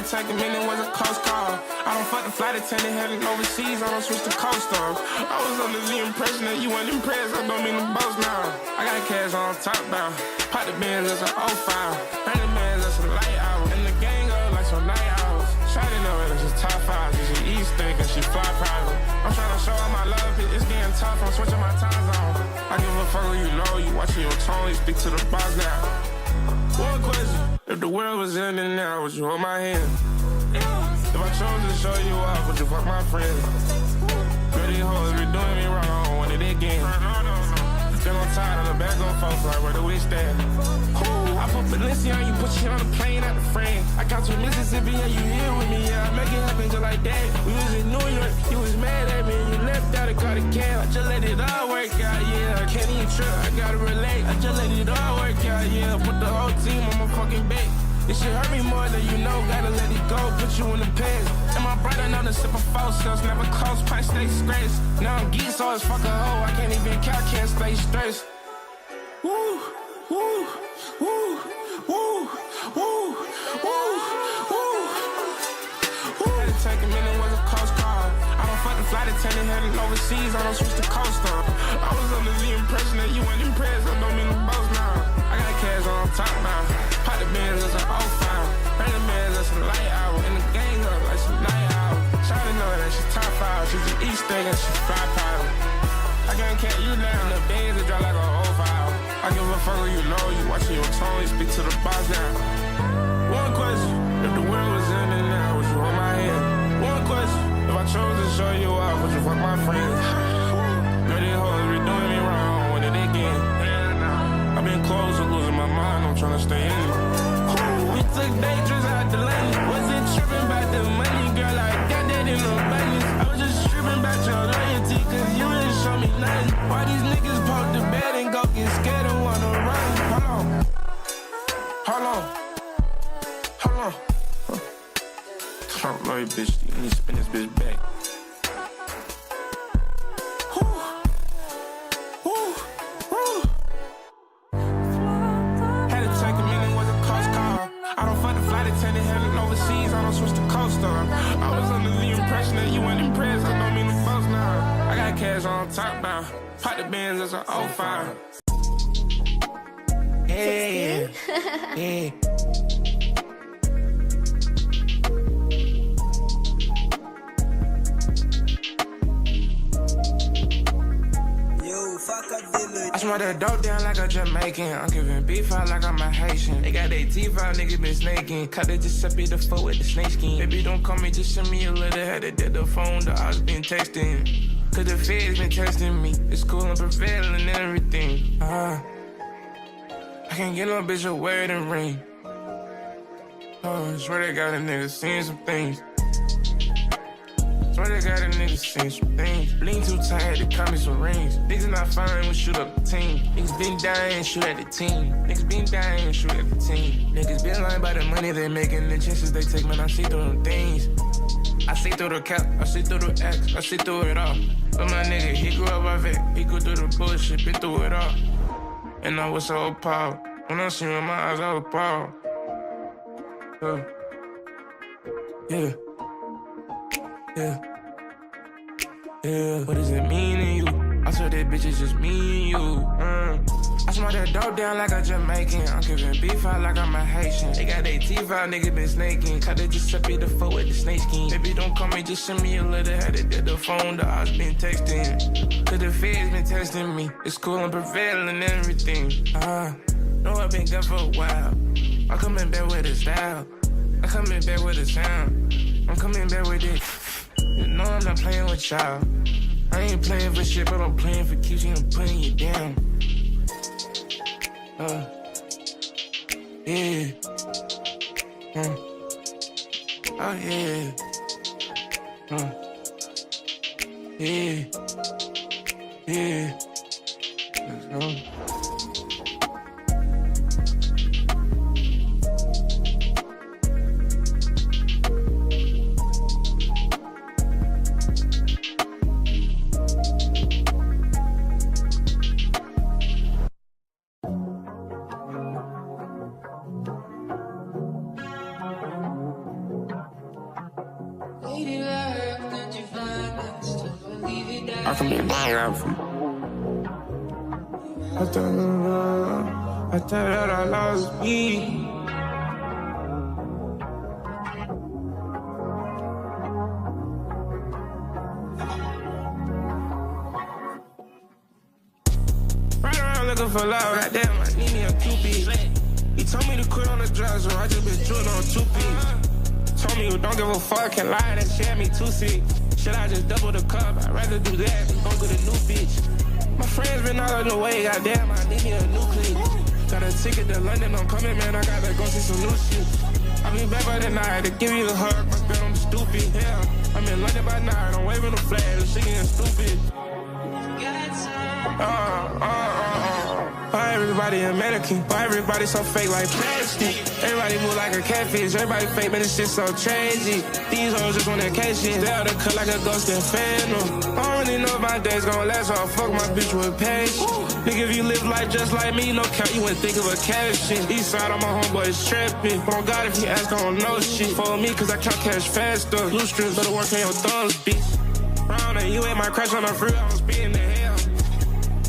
Take a minute, was a close call. I don't fuck the flight attendant, heading overseas, I don't switch the coaster. I was under the impression that you weren't impressed, I don't mean to boast now. I got cash on top bound, pop the bands, that's an 05. Bring the bands, that's a light hour. And the gang up like some night hours. Shawty know it, that's a top 5. She eat steak and she fly private. I'm trying to show all my love, it's getting tough, I'm switching my time zone. I give a fuck who you know, you watching your tone, you speak to the boss now. One question, if the world was ending now, would you hold my hand? If I chose to show you off, would you fuck my friends? Girl, these hoes be doing me wrong, I don't want it again. Still on tired of the back on folks, like where do we stand? I put Valencia on you, put you on the plane out the frame. I got to Mississippi and you here with me, yeah, I make it happen just like that. We was in New York, you was mad at me, and you left out and caught a cab. I just let it all work out, yeah, I can't even trip, I gotta relate. I just let it all work out, yeah, put the whole team on my fucking back. This shit hurt me more than you know, gotta let it go, put you in the past. And my brother know the sip of false cells, never close, price stay scratched. Now I'm geek, so it's fuck a hoe, I can't even count, can't stay stressed. Woo, woo, woo, woo, woo, woo, woo. Had to take a minute, was a close call. I don't fuck the flight attendant, heading overseas, I don't switch the coaster. I was under the impression that you weren't impressed, I don't mean to boast now. I got cash on top now. Pop the bands, that's an 05. Bring the bands, that's a light hour. And the gang up like some night hour. Shawty know that she's top 5. She's an East thing and she fly private. I can't cat you down, the bands that drop like a 05. I give a fuck who you know, you watching your tone, you speak to the boss now. One question, if the world was ending now, would you hold my hand? One question, if I chose to show you off, would you fuck my friends? Girl, these hoes be doing me wrong, I want it again. I've been close to losing my mind, I'm tryna stay in it. We took day trips out to London. Wasn't tripping about the money, girl, I got that in abundance. I was just tripping about your loyalty, cause you didn't show me nothing. Why these niggas poke the bed and go get scared and wanna run? Hold on. Talk like bitch, you need to spin this bitch back. I don't fuck the flight attendant, heading overseas, I don't switch the coaster. I was under the impression that you weren't impressed, I don't mean to boast now. I got cash on top now, pop the bands, that's an 05. Yeah, yeah. I smell that dope down like a Jamaican. I'm giving beef out like I'm a Haitian. They got their teeth out, niggas been snaking. Cut it Giuseppe the foot with the snake skin. Baby, don't call me, just send me a letter. Had to dead the phone, the odds been texting. Cause the feds been testing me. It's cool and prevailing and everything. I can't get no bitch a wedding ring. Oh, I swear they got a nigga seeing some things. Swear they got a nigga saying some things. Lean too tight, had to cut me some rings. Niggas not fine, we shoot up the team. Niggas been dying, shoot at the team. Niggas been dying, shoot at the team. Niggas been lying by the money they making, the chances they take, man, I see through them things. I see through the cap, I see through the X, I see through it all. But my nigga, he grew up by vet, he go through the bullshit, been through it all. And I was so appalled. When I seen with my eyes, I was appalled. Yeah. Yeah. Yeah. What does it mean to you? I swear that bitch is just me and you. I smell that dope down like a Jamaican. I'm giving beef out like I'm a Haitian. They got their teeth out, niggas been snaking. Cut it Giuseppe the foot with the snake skin. Baby, don't call me, just send me a letter. Had to dead the phone, the odds been texting. Cause the feds been testing me. It's cool and prevailing and everything. Know I've been gone for a while. I'm coming back with a style. I'm coming back with a sound. I'm coming back with it. You know I'm not playing with y'all. I ain't playing for shit, but I'm playing for keeps you and putting you down. Yeah. Oh yeah. Yeah. Yeah. Let's go. I can be a bad rapper. I thought that I lost me. Right around looking for love, goddamn, I need me a two-piece. He told me to quit on the drugs, so I just been chewing on two-piece. Told me you don't give a fuck, can lie, that shit had me too sick. Should I just double the cup? I'd rather do that than go get a new bitch. My friends been all on the way, goddamn, I need me a new clique. Got a ticket to London, I'm coming, man, I gotta go see some new shit. I'll be back by the night to give you a hug, my girl, I'm stupid, yeah. I'm in London by night, I'm waving the flag, she getting stupid. Why everybody a mannequin? Why everybody so fake like plastic? Everybody move like a catfish, everybody fake, man, this shit so tragic. These hoes just want that cash shit, they oughta cut like a ghost and phantom. I don't really know if my days gon' last, so I fuck my bitch with patience. Nigga, if you live life just like me, no cap, you wouldn't think of a caption. East side, all my homeboys trapping. But on God, if you ask, I don't know shit. Follow me, cause I count cash faster. Loose strips, better work on your thumbs, bitch. Round and you ain't my crash on the free, I was speeding the hell.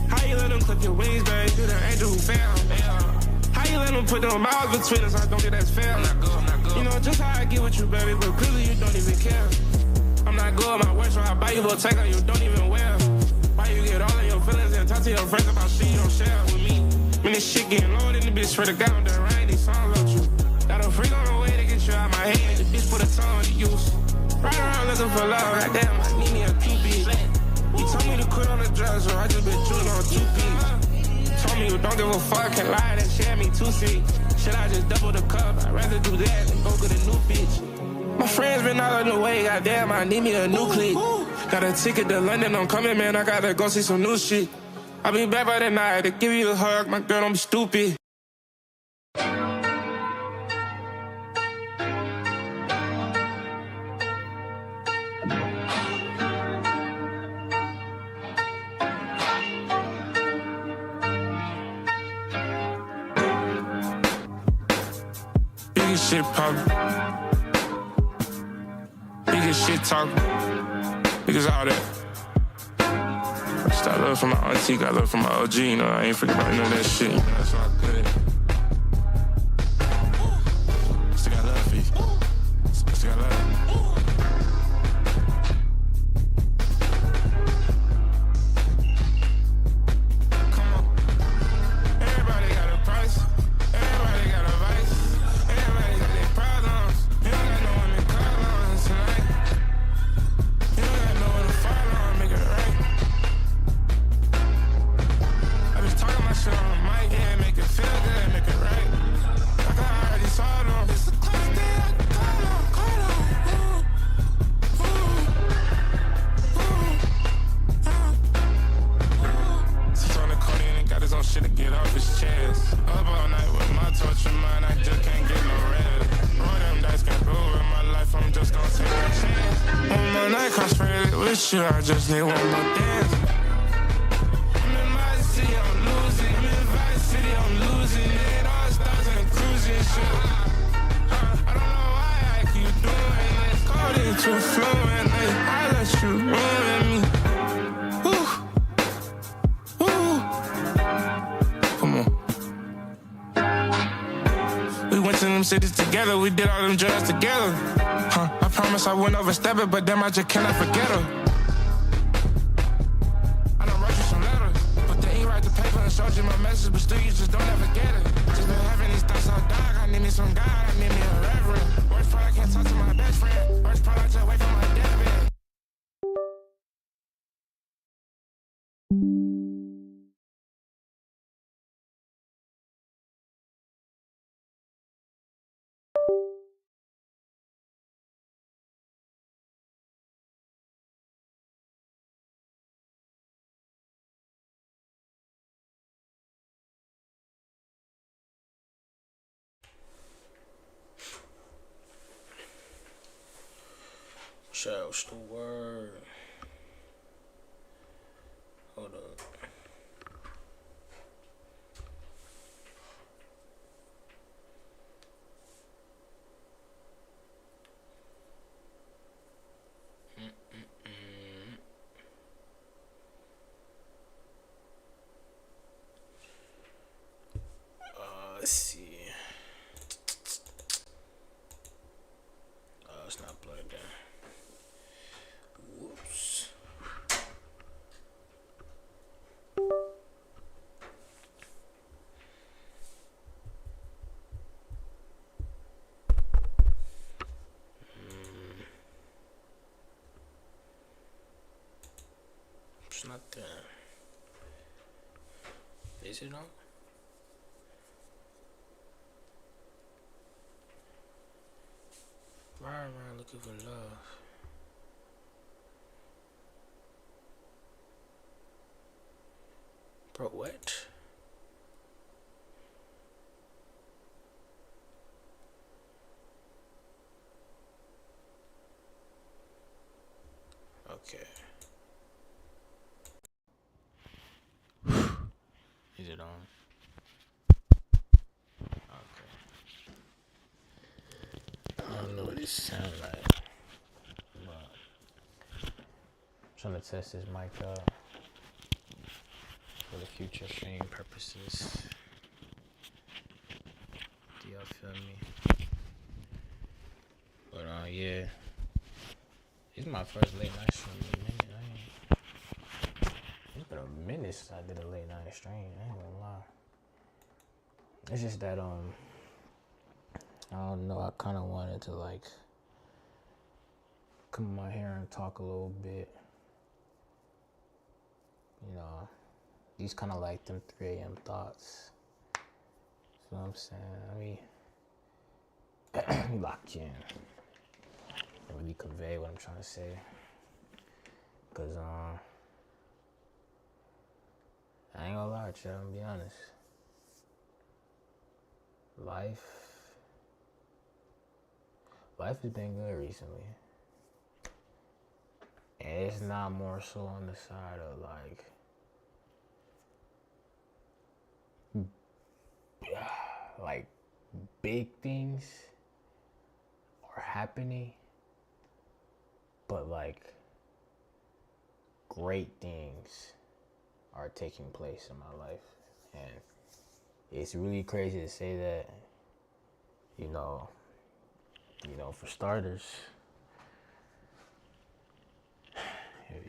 How you let them clip your wings, babe? You the angel who fell. How you let them put them miles between us? I don't think that's fair. I'm not good. You know just how I get with you, baby, but clearly you don't even care. I'm not good, my work, so I buy you a take on you don't even wear. Why you get all of your feelings and talk to your friends about shit you don't share with me? When this shit getting low, then the bitch swear to God I'm done writing these songs about you. Got a freak on the way to get you out my head. The bitch put a tongue to use. Right around looking for love, goddamn, I need me a two-piece. He told me to quit on the drugs, so I just been chewing on two-piece. Told me you don't give a fuck, can lie, that shit had me too sick. Should I just double the cup? I'd rather do that than go get a new bitch. My friends been all on the way, goddamn, I need me a new clique. Got a ticket to London, I'm coming, man, I gotta go see some new shit. I'll be back by the night to give you a hug, my girl, don't be stupid. Biggest shit poppin', biggest shit talkin', niggas all that. I got love from my auntie, got love from my OG, you know, I ain't forget about none of that shit, you know, that's all good. Still got love for you, still got love. Come on, everybody got a price, everybody got a vice, everybody got their problems. You don't got no one to call on tonight, you don't got no one to fall on, make it right. I was talking my shit on the mic, yeah, make it feel good, make it right. Like I already saw them. It's a close day, I can call on. Sits on the corner and got his own shit to get off his chest. Up all night with my torture mind, I just can't get no rest. Roll them dice, can't go in my life, I'm just gonna take a chance. One more night crossfaded with you, I just need one more dance. I'm in my city, I'm losing. I'm in Vice City, I'm losing. It all starts in cruising shit. I don't know why I keep doing this. Caught into flowing, I let you ruin me. Woo. Woo. Come on. We went to them cities together, we did all them drugs together. I promise I wouldn't overstep it, but damn, I just cannot forget her. I done wrote you some letters, but they ain't write the paper and showed you my message, but still you just don't ever get it. Just been having these thoughts all dog, I need me some God, I need me a reverend. Worst part, I can't talk to my best friend. Worst part, I just wait for my debit. What's the word? Hold up. Let's see. Oh, it's not plugged in. Whoops. It's not there. Is it on? Why am I looking for love? Bro, what? Okay. Is it on? Okay. I don't know what it sounds like. But I'm trying to test this mic out for the future stream purposes. Do y'all feel me? But yeah. It's my first late night stream in a minute. It's been a minute since I did a late night stream. I ain't gonna lie. It's just that I don't know. I kind of wanted to like come on here and talk a little bit. You know, these kind of like them 3 a.m. thoughts. You know what I'm saying? Let me lock in. Really convey what I'm trying to say. Cause I ain't gonna lie, y'all. I'm gonna be honest. Life has been good recently. And it's not more so on the side of like big things are happening, but like great things are taking place in my life. And it's really crazy to say that, you know, for starters,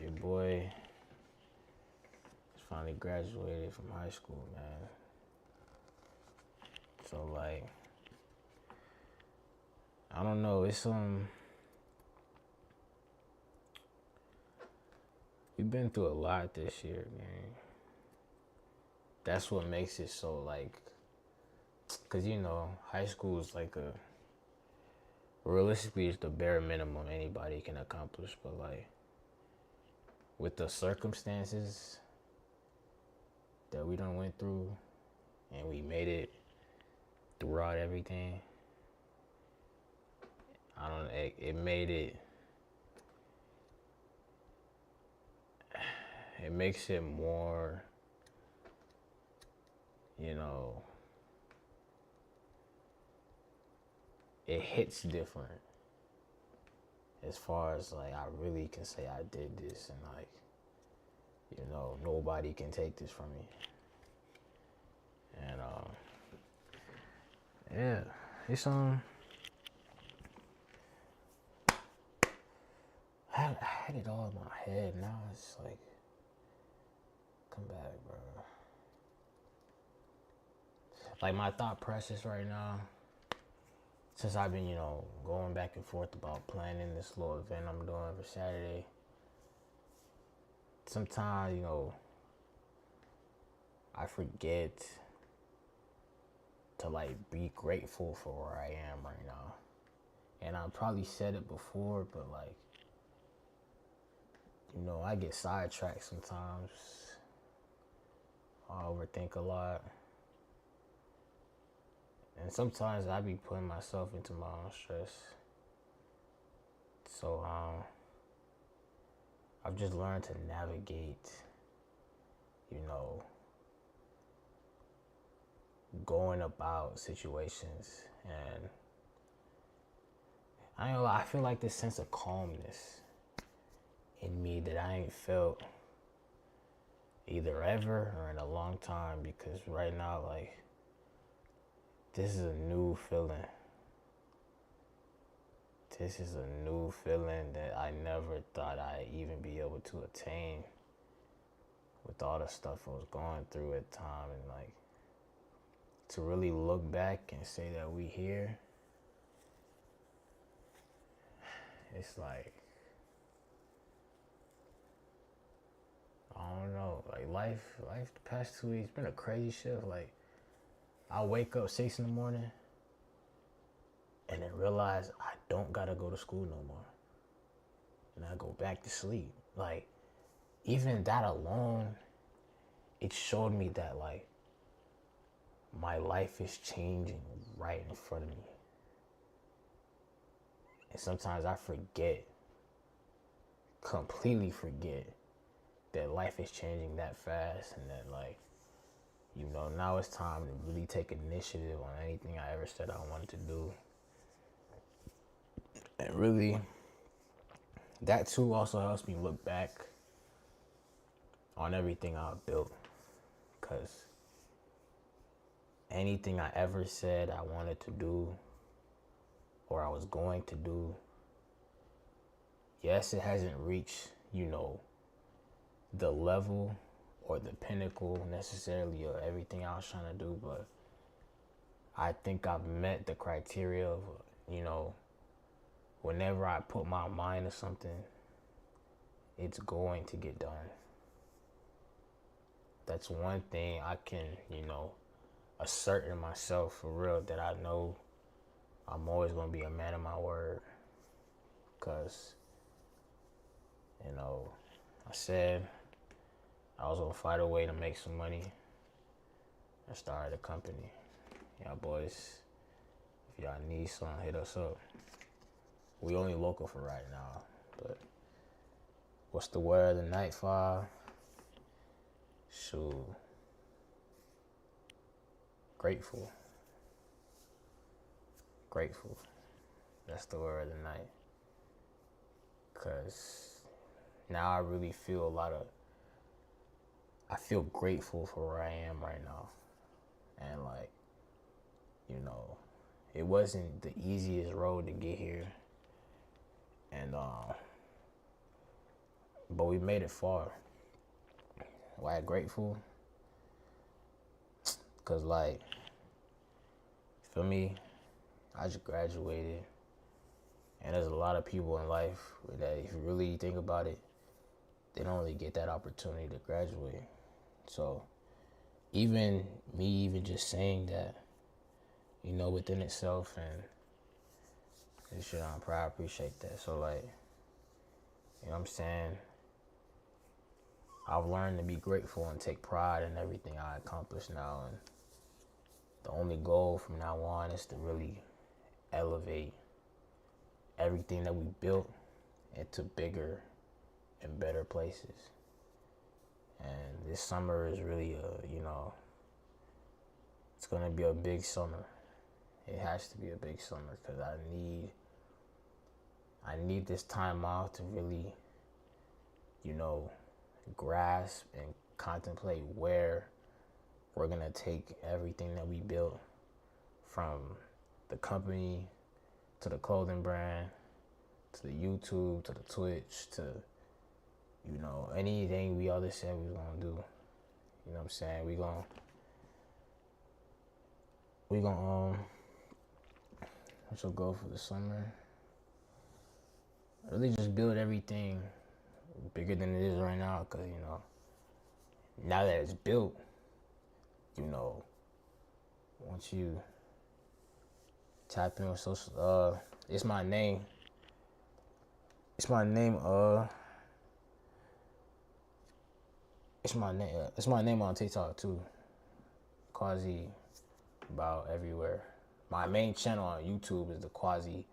your boy finally graduated from high school, man. So like, I don't know, it's we've been through a lot this year, man. That's what makes it so like, cause high school is like realistically it's the bare minimum anybody can accomplish, but like with the circumstances that we done went through and we made it throughout everything, it makes it more, it hits different as far as like I really can say I did this and like, nobody can take this from me. And yeah, it's I had it all in my head. Now it's like, come back, bro. Like my thought process right now, since I've been, going back and forth about planning this little event I'm doing for Saturday, sometimes, I forget to like be grateful for where I am right now. And I probably said it before, but like, I get sidetracked sometimes. I overthink a lot. And sometimes I be putting myself into my own stress. So I've just learned to navigate, going about situations. And I ain't gonna lie, I feel like this sense of calmness in me that I ain't felt either ever or in a long time, because right now, like, this is a new feeling. This is a new feeling that I never thought I'd even be able to attain with all the stuff I was going through at the time. And like, to really look back and say that we here, it's like, I don't know, like life the past 2 weeks been a crazy shift. Like, I wake up 6 in the morning and then realize I don't gotta go to school no more. And I go back to sleep. Like, even that alone, it showed me that like my life is changing right in front of me. And sometimes I completely forget that life is changing that fast, and that like, you know, now it's time to really take initiative on anything I ever said I wanted to do. And really, that too also helps me look back on everything I've built. Because anything I ever said I wanted to do or I was going to do, yes, it hasn't reached, you know, the level or the pinnacle necessarily of everything I was trying to do, but I think I've met the criteria of, you know, whenever I put my mind to something, it's going to get done. That's one thing I can, you know, assert in myself for real, that I know I'm always going to be a man of my word. Because, you know, I said I was going to find a way to make some money. I started a company. Y'all boys, if y'all need something, hit us up. We only local for right now, but what's the word of the night, Five? Shoot. Grateful. That's the word of the night. Because now I really feel I feel grateful for where I am right now. And like, you know, it wasn't the easiest road to get here. And, but we made it far. Why grateful? Because like, for me, I just graduated. And there's a lot of people in life that, if you really think about it, they don't really get that opportunity to graduate. So even just saying that, you know, within itself, and this shit, I'm proud, I appreciate that. So like, you know what I'm saying? I've learned to be grateful and take pride in everything I accomplish now. And the only goal from now on is to really elevate everything that we built into bigger and better places. And this summer is really you know, it's going to be a big summer. It has to be a big summer, because I need this time off to really, you know, grasp and contemplate where we're going to take everything that we built, from the company to the clothing brand to the YouTube to the Twitch to, you know, anything we always said we was going to do. You know what I'm saying? We gonna what's your goal for the summer? Really just build everything bigger than it is right now, because, you know, now that it's built, you know, once you tap in with social, it's my name it's my name on TikTok too. Kwazi, about everywhere. My main channel on YouTube is the Kwazi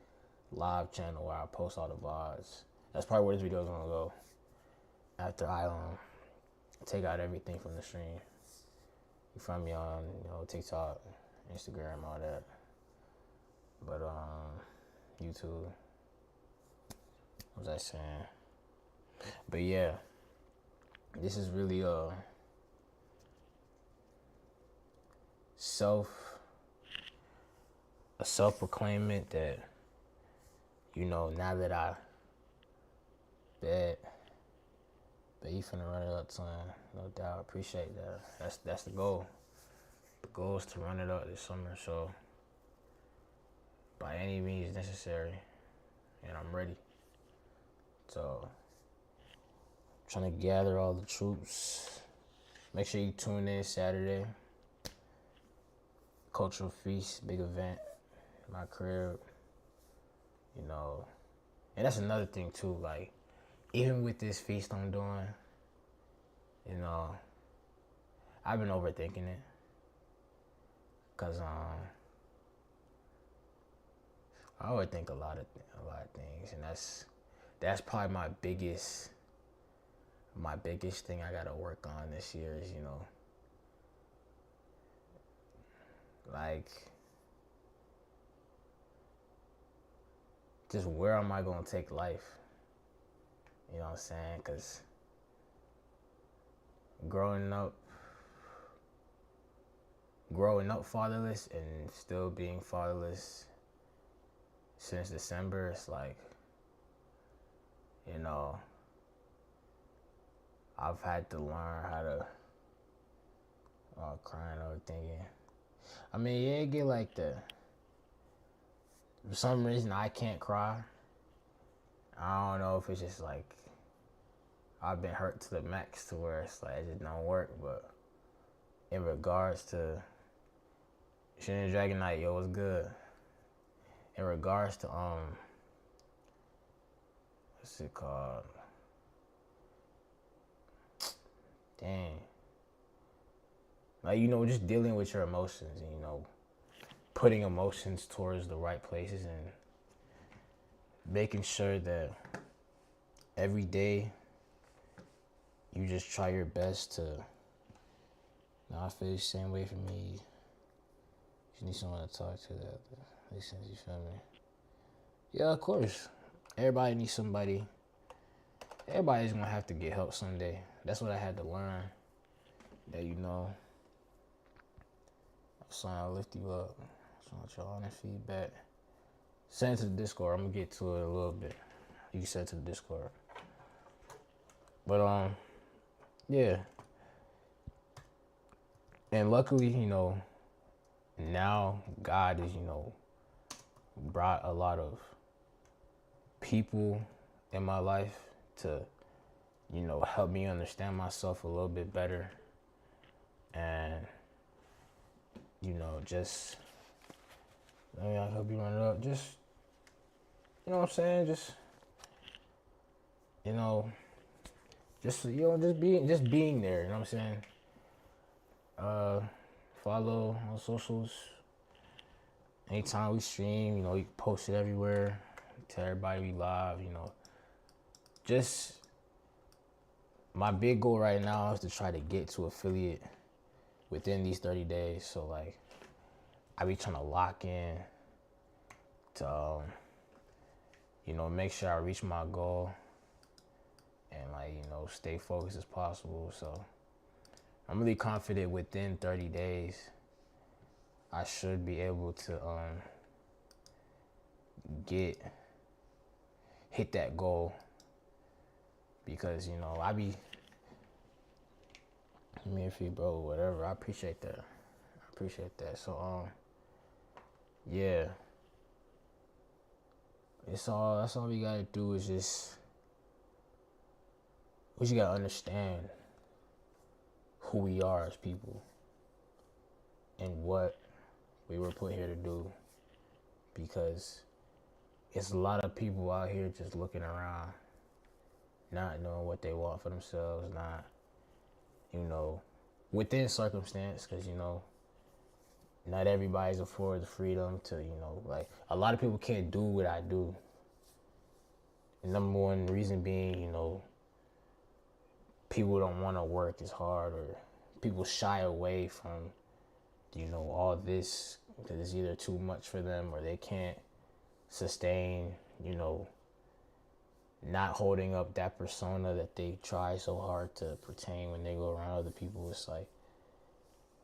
live channel, where I post all the VODs. That's probably where this video is gonna go. After I take out everything from the stream. You find me on, you know, TikTok, Instagram, all that. But YouTube. What was I saying? But yeah, this is really a self-proclaimment that, you know, now that I bet you finna run it up, son. No doubt. Appreciate that. That's the goal. The goal is to run it up this summer, so by any means necessary, and I'm ready. So, trying to gather all the troops. Make sure you tune in Saturday. Cultural feast, big event, my crib. You know, and that's another thing too. Like, even with this feast I'm doing, you know, I've been overthinking it, cause I overthink a lot of things, and that's probably my biggest thing I gotta work on this year is, you know, like, just where am I gonna take life? You know what I'm saying? Cause growing up fatherless and still being fatherless since December, it's like, you know, I've had to learn how to crying overthinking. I mean, yeah, it get like that. For some reason, I can't cry. I don't know if it's just like I've been hurt to the max to where it's like it just don't work. But in regards to Shannon Dragon Knight, yo, what's good? In regards to what's it called? Dang. Like, you know, just dealing with your emotions and, you know, putting emotions towards the right places and making sure that every day you just try your best to not feel the same way for me. You just need someone to talk to that listens, you feel me? Yeah, of course. Everybody needs somebody. Everybody's gonna have to get help someday. That's what I had to learn. That, you know, I'm trying to lift you up. I want your honest feedback. Send it to the Discord. I'm gonna get to it a little bit. You can send it to the Discord. But yeah. And luckily, you know, now God is, you know, brought a lot of people in my life to, you know, help me understand myself a little bit better. And, you know, just, I mean, I hope you run it up. Just, you know what I'm saying? Just, you know, just being there, you know what I'm saying? Follow on socials. Anytime we stream, you know, you post it everywhere. Tell everybody we live, you know. Just, my big goal right now is to try to get to affiliate within these 30 days. So, like, I be trying to lock in to, you know, make sure I reach my goal and, like, you know, stay focused as possible. So, I'm really confident within 30 days, I should be able to hit that goal. Because, you know, I be, me if you, bro, whatever. I appreciate that. So, yeah. That's all we gotta do is just, we just gotta understand who we are as people and what we were put here to do. Because it's a lot of people out here just looking around, not knowing what they want for themselves, not, you know, within circumstance, because, you know, not everybody's afforded the freedom to, you know, like, a lot of people can't do what I do. The number one reason being, you know, people don't want to work as hard, or people shy away from, you know, all this because it's either too much for them or they can't sustain, you know, not holding up that persona that they try so hard to pertain when they go around other people. It's like,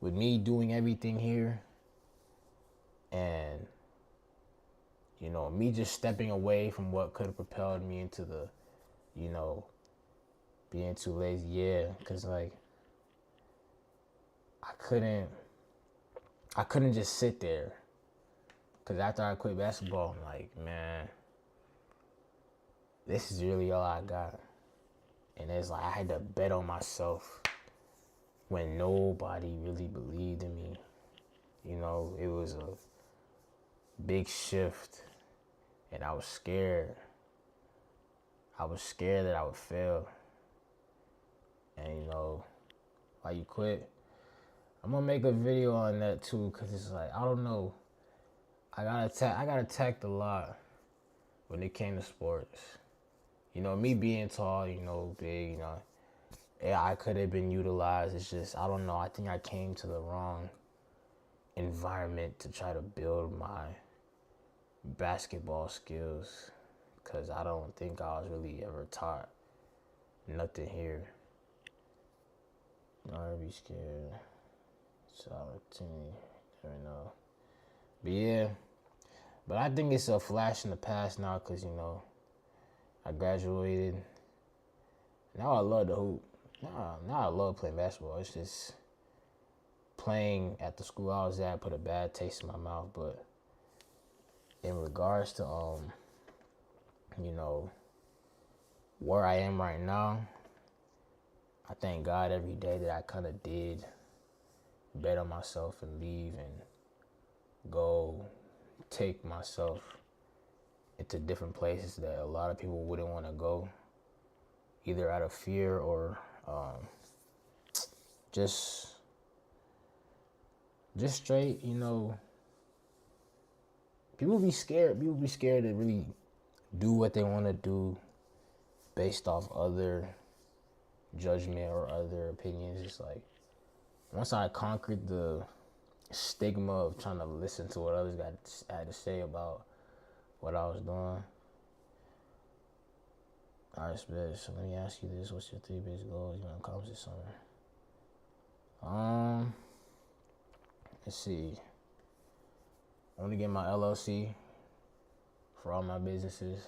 with me doing everything here and You know, me just stepping away from what could have propelled me into the, you know, being too lazy. Yeah, because like I couldn't just sit there. Because after I quit basketball, I'm like, man, this is really all I got. And it's like I had to bet on myself when nobody really believed in me. You know, it was a big shift, and I was scared. I was scared that I would fail. And you know, why you quit? I'm gonna make a video on that too, cause it's like I don't know. I got attacked a lot when it came to sports. You know, me being tall, you know, big, you know, yeah, I could have been utilized. It's just I don't know. I think I came to the wrong environment to try to build my basketball skills, cause I don't think I was really ever taught nothing here. Don't be scared. It's an opportunity. Never know. But yeah. But I think it's a flash in the past now, cause you know, I graduated. Now I love the hoop. Now I love playing basketball. It's just playing at the school I was at put a bad taste in my mouth. But in regards to you know, where I am right now, I thank God every day that I kind of did bet on myself and leave and go take myself into different places that a lot of people wouldn't want to go, either out of fear or just straight, you know, people be scared. People be scared to really do what they want to do based off other judgment or other opinions. It's like once I conquered the stigma of trying to listen to what others had to say about what I was doing. All right, so let me ask you this: what's your 3 biggest goals you want to accomplish this summer? Let's see. I want to get my LLC for all my businesses.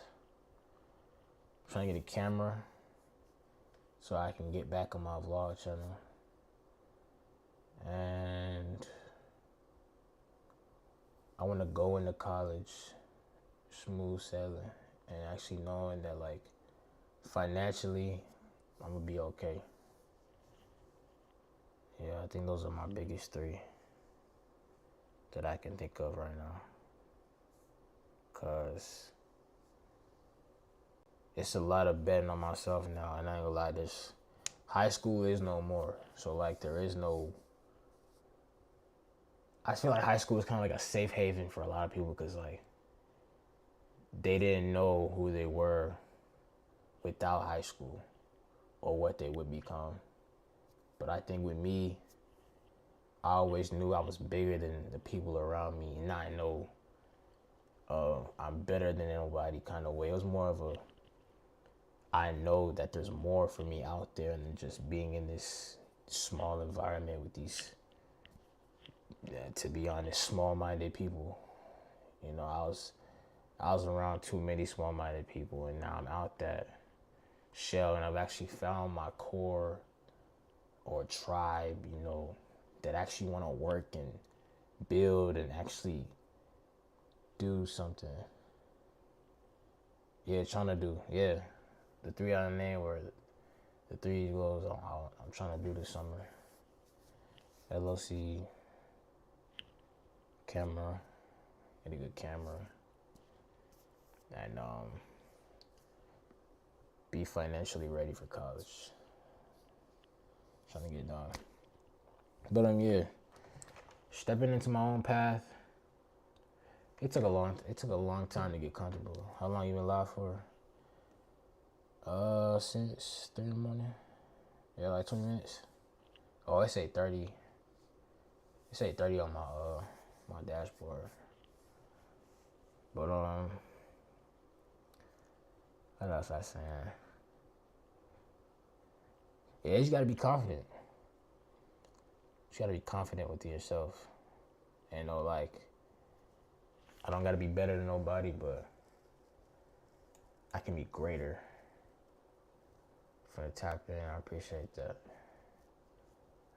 I'm trying to get a camera so I can get back on my vlog channel. And I want to go into college smooth sailing and actually knowing that like financially I'm gonna be okay. Yeah, I think those are my biggest 3 that I can think of right now. Cause it's a lot of betting on myself now, and I ain't gonna lie, this high school is no more. So like there is no, I feel like high school is kind of like a safe haven for a lot of people, because like they didn't know who they were without high school or what they would become. But I think with me, I always knew I was bigger than the people around me, and I know I'm better than nobody kind of way. It was more of a, I know that there's more for me out there than just being in this small environment with these, to be honest, small-minded people. You know, I was around too many small-minded people, and now I'm out that shell, and I've actually found my core or tribe, you know, that actually want to work and build and actually do something. Yeah, trying to do, yeah. The 3 out of the name were the 3 goals I'm trying to do this summer. LLC, camera, get a good camera, and be financially ready for college. Trying to get done. But yeah, stepping into my own path. It took a long time to get comfortable. How long you been live for? Since 3 in the morning. Yeah, like 20 minutes. Oh, it say 30. It say 30 on my dashboard. But what else I saying? Yeah, you just gotta be confident. You gotta be confident with yourself. And know, like, I don't gotta be better than nobody, but I can be greater. For the tap in, I appreciate that.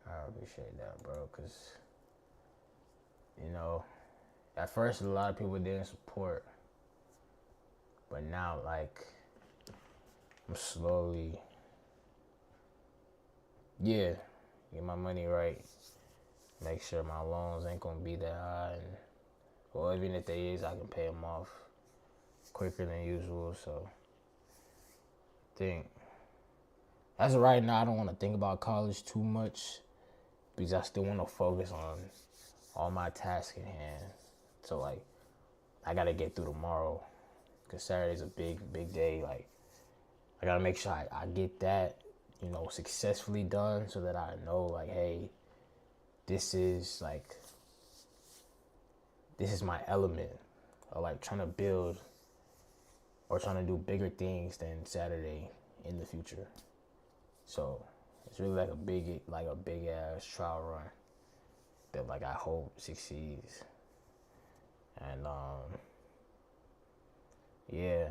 I appreciate that, bro, because, you know, at first a lot of people didn't support, but now, like, I'm slowly, get my money right, make sure my loans ain't gonna be that high, and, well, even if they is, I can pay them off quicker than usual, so I think, as of right now, I don't want to think about college too much, because I still want to focus on all my tasks at hand. So, like, I got to get through tomorrow, because Saturday's a big day. Like, I got to make sure I get that, you know, successfully done, so that I know, like, hey, this is my element, or, like, trying to build or trying to do bigger things than Saturday in the future. So, it's really like a big ass trial run that, like, I hope succeeds. And yeah,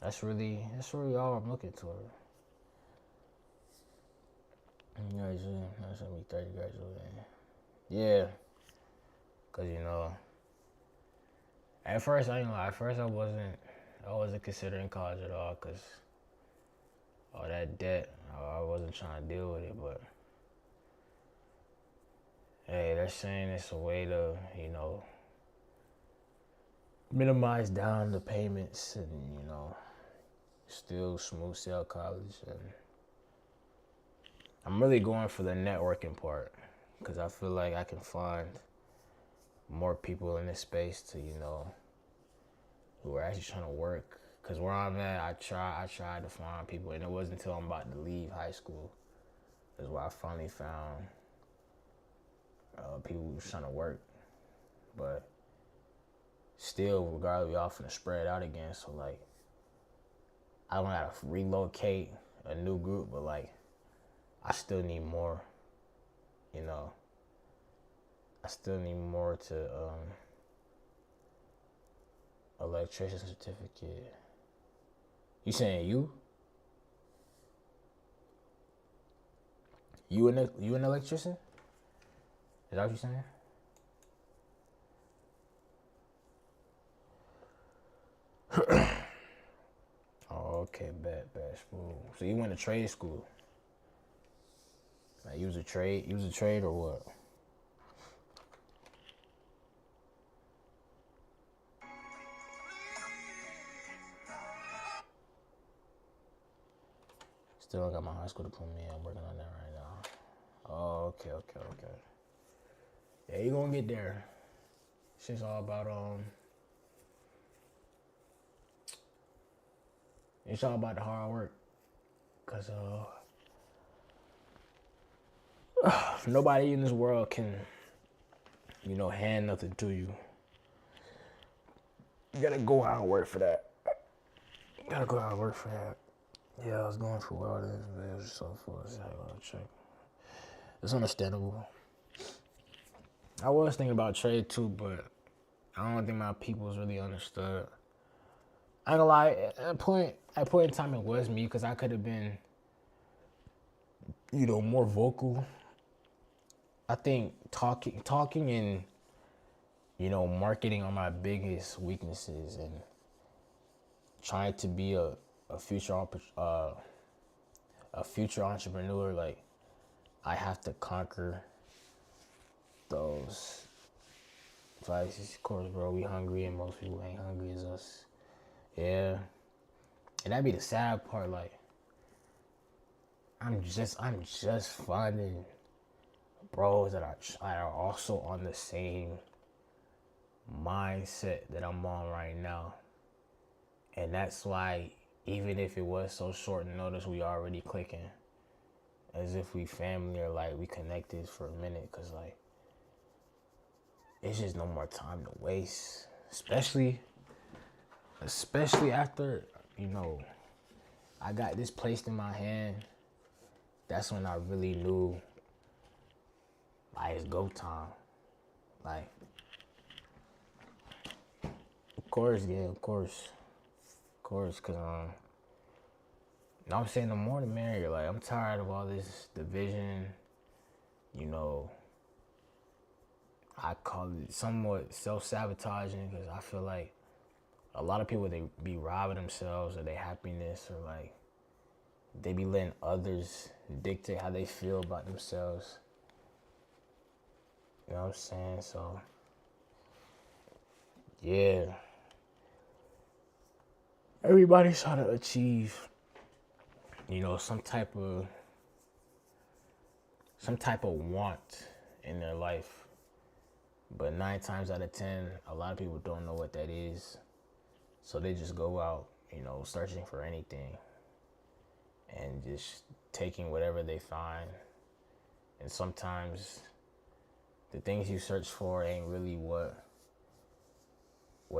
that's really all I'm looking toward. That's gonna be 30 graduating. Yeah, cause, you know, at first I wasn't considering college at all, cause all that debt, I wasn't trying to deal with it, but hey, they're saying it's a way to, you know, minimize down the payments and, you know, still smooth sail college. And I'm really going for the networking part, because I feel like I can find more people in this space to, you know, who are actually trying to work. Because where I'm at, I tried to find people, and it wasn't until I'm about to leave high school is where I finally found people who was trying to work. But still, regardless, we all finna spread out again. So, like, I don't have to relocate a new group, but, like, I still need more, you know. I still need more to electrician certificate. You saying you? You an electrician? Is that what you saying? Oh, okay, bad school. So you went to trade school? Like, you was a trade or what? Still got my high school diploma. I'm working on that right now. Oh, okay. Yeah, you gonna get there. Shit's all about it's all about the hard work. Cause nobody in this world can, you know, hand nothing to you. You gotta go out and work for that. Yeah, I was going for a while. It was just so full. It's understandable. I was thinking about trade too, but I don't think my people's really understood. I ain't gonna lie, at a point in time, it was me, because I could have been, you know, more vocal. I think talking and, you know, marketing are my biggest weaknesses, and trying to be a future entrepreneur, like, I have to conquer those vices. Of course, bro, we hungry, and most people ain't hungry as us. Yeah, and that'd be the sad part. Like, I'm just finding bros that are also on the same mindset that I'm on right now, and that's why, even if it was so short notice, we already clicking, as if we family, or like we connected for a minute, because, like, it's just no more time to waste, especially after, you know, I got this placed in my hand. That's when I really knew, like, it's go time. Like, course, yeah, of course. Of course, because, I'm saying the more the merrier. Like, I'm tired of all this division, you know. I call it somewhat self-sabotaging because I feel like a lot of people, they be robbing themselves of their happiness, or like they be letting others dictate how they feel about themselves. You know what I'm saying? So, yeah. Everybody's trying to achieve, some type of want in their life. But 9 times out of 10, a lot of people don't know what that is. So they just go out, searching for anything and just taking whatever they find. And sometimes the things you search for ain't really what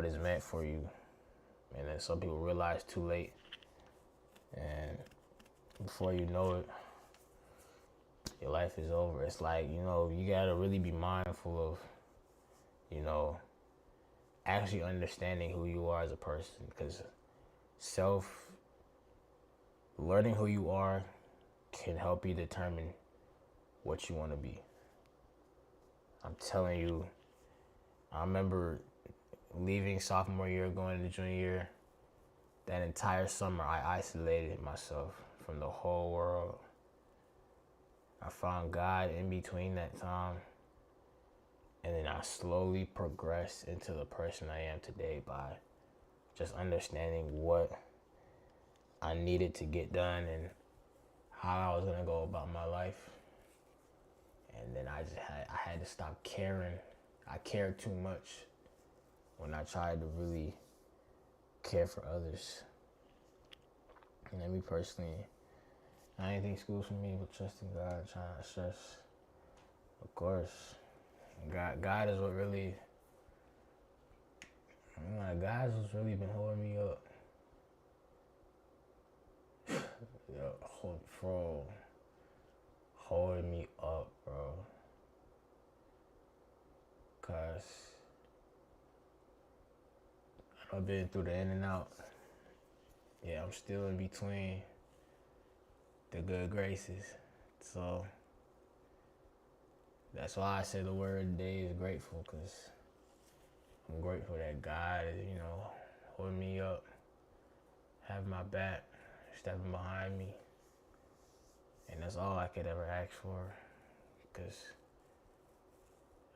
is meant for you. And then some people realize too late. And before you know it, your life is over. It's like, you gotta really be mindful of, actually understanding who you are as a person. Because learning who you are can help you determine what you want to be. I'm telling you, I remember leaving sophomore year, going into junior year. That entire summer, I isolated myself from the whole world. I found God in between that time. And then I slowly progressed into the person I am today by just understanding what I needed to get done and how I was going to go about my life. And then I had to stop caring. I cared too much when I tried to really care for others. And me personally, I didn't think school was for me, but trusting God and trying to stress. Of course, God is what really, God's what's really been holding me up. Holding me up, bro. Cause I've been through the in and out. Yeah, I'm still in between the good graces. So that's why I say the word today is grateful, because I'm grateful that God is, holding me up, having my back, stepping behind me. And that's all I could ever ask for, because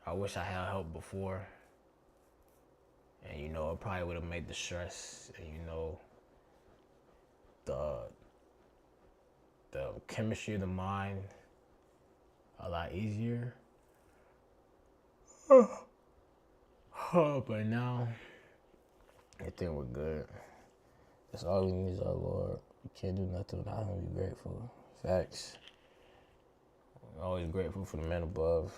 I wish I had help before. And, it probably would have made the stress and, the chemistry of the mind a lot easier. But now, I think we're good. That's all we need is our Lord. We can't do nothing without Him. Be grateful. Facts. I'm always grateful for the man above,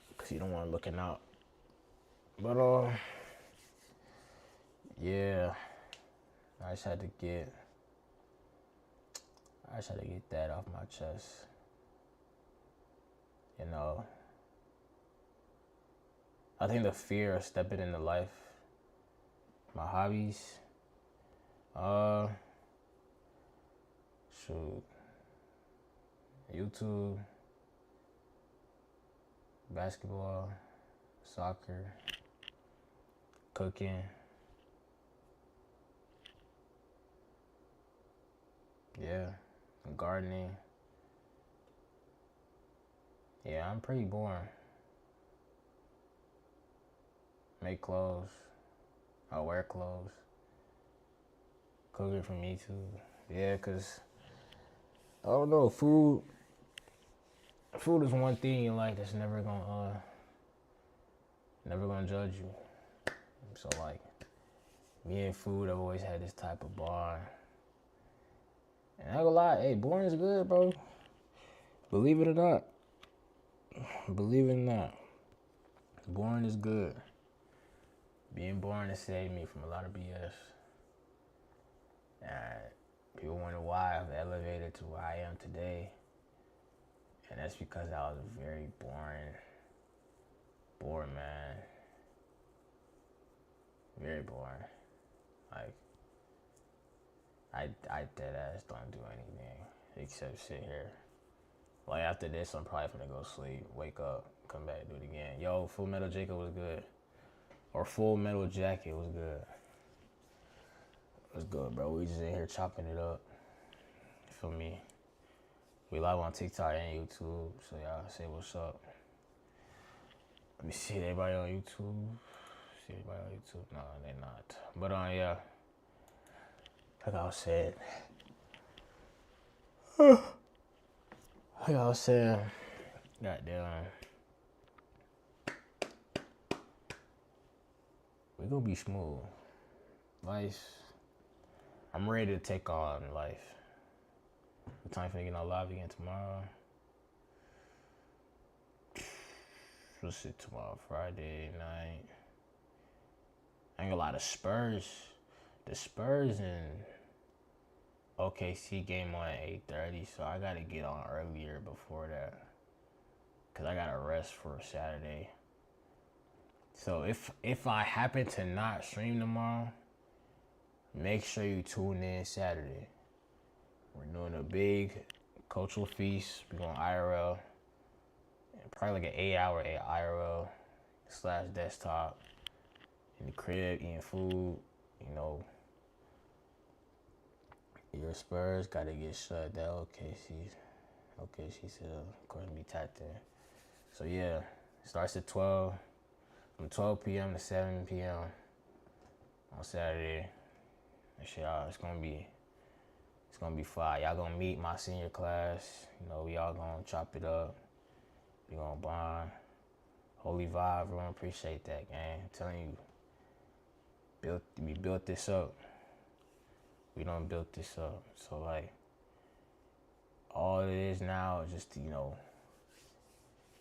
because He don't want looking out. But, yeah, I just had to get that off my chest. I think the fear of stepping into life, my hobbies, YouTube, basketball, soccer, cooking. Yeah, gardening. Yeah, I'm pretty boring. Make clothes. I wear clothes. Cooking for me too. Yeah, because, I don't know, food is one thing in life that's never gonna judge you. So, like, me and food, I've always had this type of bond. And I ain't gonna lie, hey, boring is good, bro. Believe it or not. Boring is good. Being boring has saved me from a lot of BS. And people wonder why I've elevated to where I am today. And that's because I was a very boring man. very boring. Like, I dead ass don't do anything except sit here. Like, after this, I'm probably gonna go sleep, wake up, come back, do it again. Yo, Full Metal Jacket was good. Or Full Metal Jacket was good. It was good, bro. We just in here chopping it up. You feel me? We live on TikTok and YouTube, so y'all say what's up. Let me see everybody on YouTube. See everybody on YouTube? No, they not. But yeah, like I was saying, goddamn, we gonna be smooth. Life, I'm ready to take on life. What time for you getting on live again tomorrow? What's it tomorrow? Friday night. I ain't gonna lie, the Spurs and OKC game on at 8:30, so I gotta get on earlier before that, cause I gotta rest for Saturday. So if I happen to not stream tomorrow, make sure you tune in Saturday. We're doing a big cultural feast. We're going IRL, probably like an 8-hour IRL / desktop in the crib, eating food. You know, your Spurs got to get shut down. OKC said, of course, be tapped in. So yeah, it starts at 12, from 12 p.m. to 7 p.m. on Saturday. And shit, it's gonna be fire. Y'all gonna meet my senior class. You know, we all gonna chop it up. We gonna bond. Holy vibe, everyone appreciate that, gang. I'm telling you, we built this up. We done built this up. So like, all it is now is just to, you know,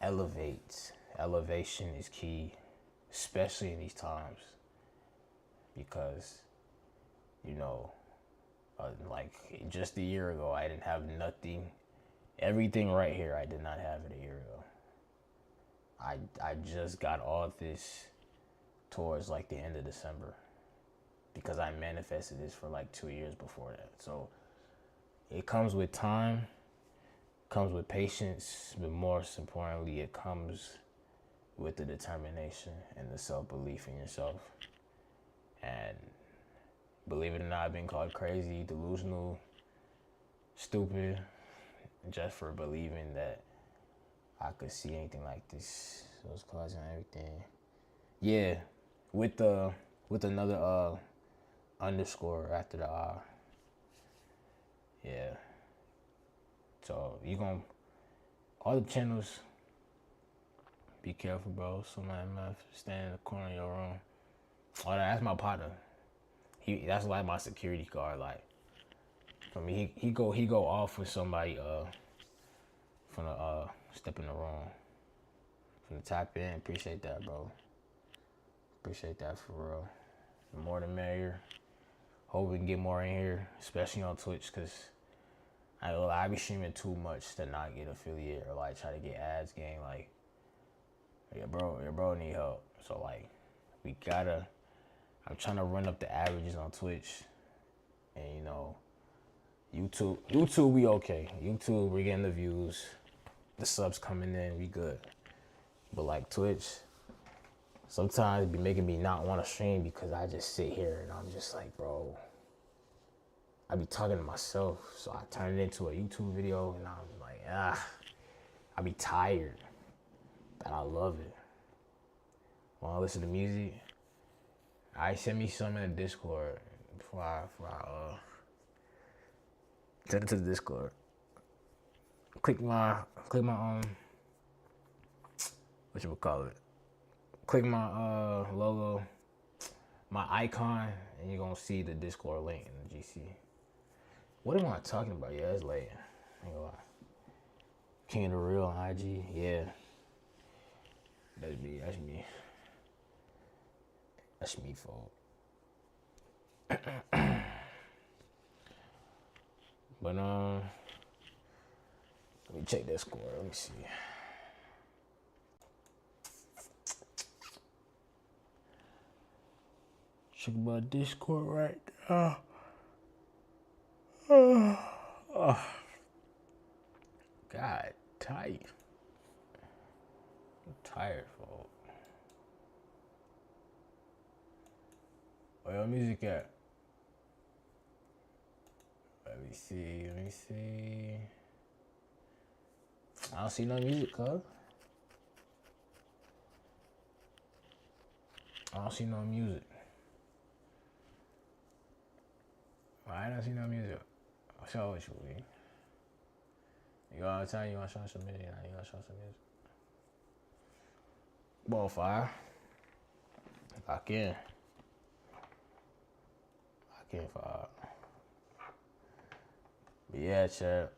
elevate. Elevation is key, especially in these times. Because, you know, like just a year ago, I didn't have nothing. Everything right here, I did not have it a year ago. I just got all this towards like the end of December, because I manifested this for like 2 years before that. So it comes with time, comes with patience, but most importantly, it comes with the determination and the self-belief in yourself. And believe it or not, I've been called crazy, delusional, stupid, just for believing that I could see anything like this. Those clouds and everything. Yeah, with another underscore after the R. Yeah. So you gonna, all the channels, be careful, bro. Somebody might stand in the corner of your room. Oh, that's my partner. That's like my security guard. Like, for me, he go off with somebody from the step in the room, from the tap in. Appreciate that, bro. Appreciate that for real. The more the merrier. Hope we can get more in here, especially on Twitch, cause I be streaming too much to not get affiliate or like try to get ads game. Like, your bro need help. So like, I'm trying to run up the averages on Twitch, and you know, YouTube we okay. YouTube, we're getting the views, the subs coming in, we good. But like Twitch, sometimes it be making me not want to stream because I just sit here and I'm just like, bro, I be talking to myself. So I turn it into a YouTube video and I'm like, I be tired, but I love it. Want to listen to music? Send me some in the Discord before I send it to the Discord. Click my what you would call it? Click my logo, my icon, and you're gonna see the Discord link in the GC. What am I talking about? Yeah, it's late. I ain't gonna lie. King of the Real on IG. Yeah. That's me, folks. But let me check that score. Let me see. Check my Discord right now. God, tight. I'm tired, folks. Where your music at? Let me see. I don't see no music, cuz. I don't see no music. I don't see no music. I'll show it you. You gotta tell you wanna show some music. You gotta show some music. Bonfire. I can. Fire. But yeah, chat.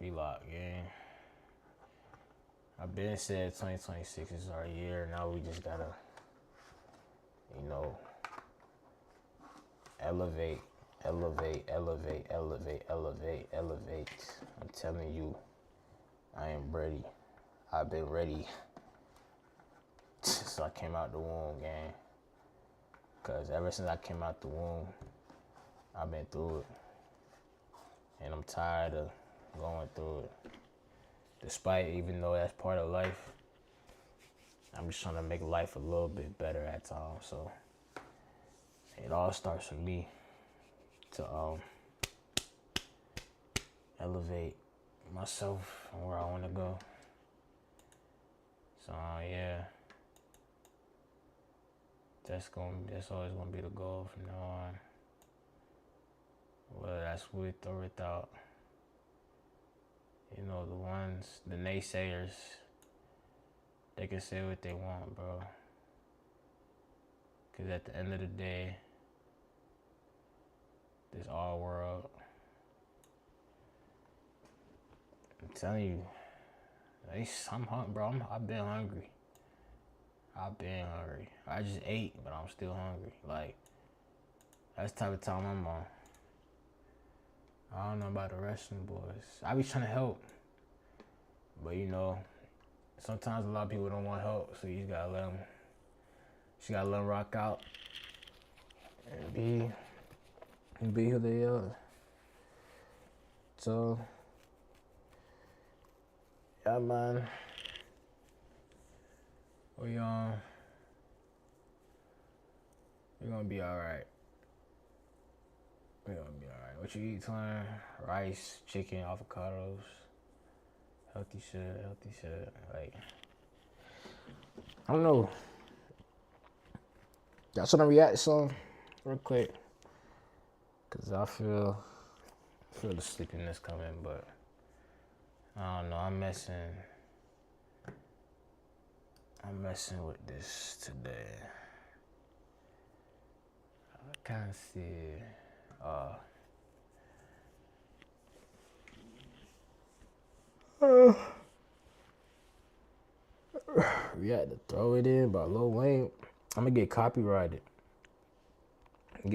We locked, gang. I've been said 2026 is our year. Now we just gotta, elevate. I'm telling you, I am ready. I've been ready since I came out the womb, gang. Cause ever since I came out the womb, I've been through it. And I'm tired of going through it. Despite, even though that's part of life, I'm just trying to make life a little bit better at times. So it all starts with me to elevate myself and where I want to go. So yeah, that's always gonna be the goal from now on. Whether that's with or without, the naysayers, they can say what they want, bro. Cause at the end of the day, this all world, I'm telling you, I'm hungry, bro. I've been hungry. I just ate, but I'm still hungry. Like, that's the type of time I'm on. I don't know about the rest of them boys. I be trying to help. But sometimes a lot of people don't want help, so you just gotta let them rock out and be who they are. So, yeah, man. We're gonna be alright. What you eat, twin? Rice, chicken, avocados. Healthy shit. Like, I don't know. Y'all trying to react to something real quick? Cause I feel the sleepiness coming, but I don't know. I'm messing with this today. I can't see. We had to throw it in by Lil Wayne. I'm gonna get copyrighted. I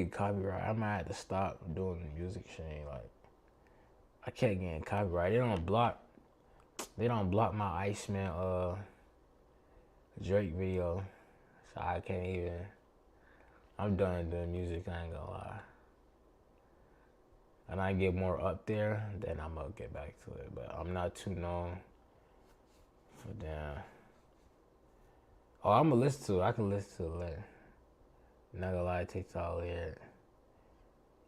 might have to stop doing the music shit. Like, I can't get copyright. They don't block my Iceman Drake video. So I can't even. I'm done doing music, I ain't gonna lie. And I get more up there, then I'm gonna get back to it. But I'm not too known for them. Oh, I'm gonna listen to it. I can listen to it later. Not gonna lie, it takes all it.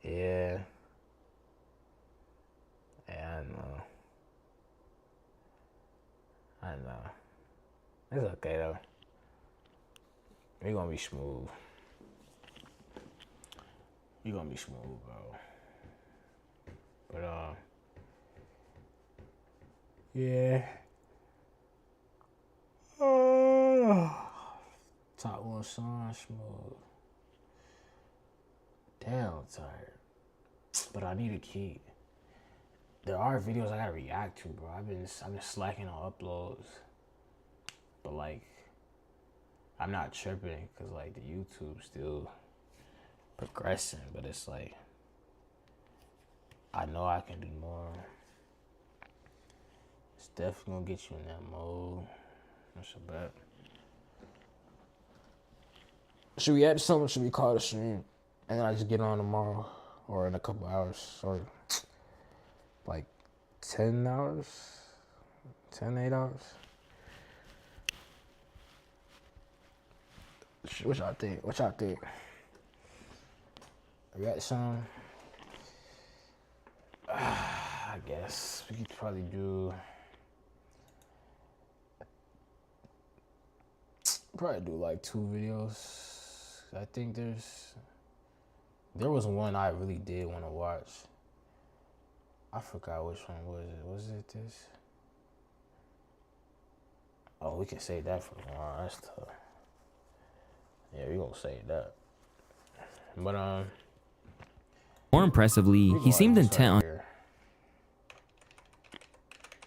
Yeah. Yeah, I know. It's okay though. We gonna be smooth. Bro. But yeah. Top one song, smooth. Damn tired. But I need to keep. There are videos I gotta react to, bro. I've been slacking on uploads. But like, I'm not tripping because like the YouTube's still progressing, but it's like I know I can do more. It's definitely gonna get you in that mode. That's a bet. Should we add something? Should we call the stream? And then I just get on tomorrow or in a couple hours or like 10 hours, 8 hours. What y'all think? We got some. I guess we could probably do. Like 2 videos. I think there was one I really did want to watch. I forgot which one was it. Was it this? Oh, we can save that for tomorrow. That's tough. Yeah, we gonna save that. But more impressively, he seemed intent on.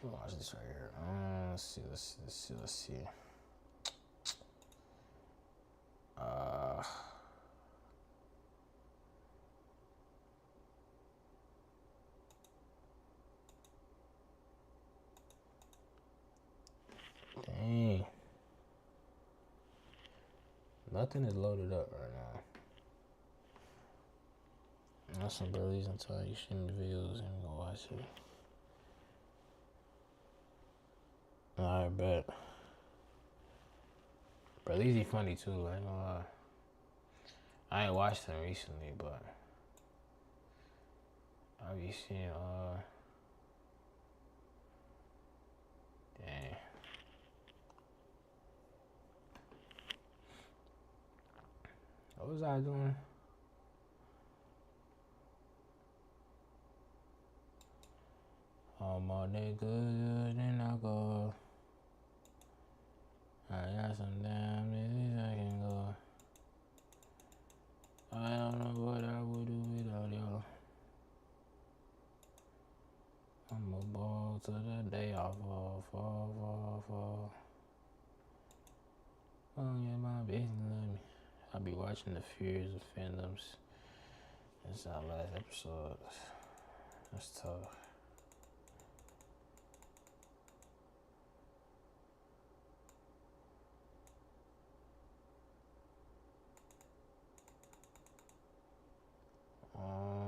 Watch this right here. Let's see. Dang. Nothing is loaded up right now. That's some burleys until you shoot me videos and go watch it. I bet. Bro, these funny too, I ain't gonna lie. I ain't watched them recently, but I be seeing dang. What was I doing? All my niggas and I go. I got some damn niggas I can go. I don't know what I would do without y'all. I'm a ball to the day I fall. Oh yeah, my bitch love me. I'll be watching the Fears of Fandoms. That's our last episode. That's tough.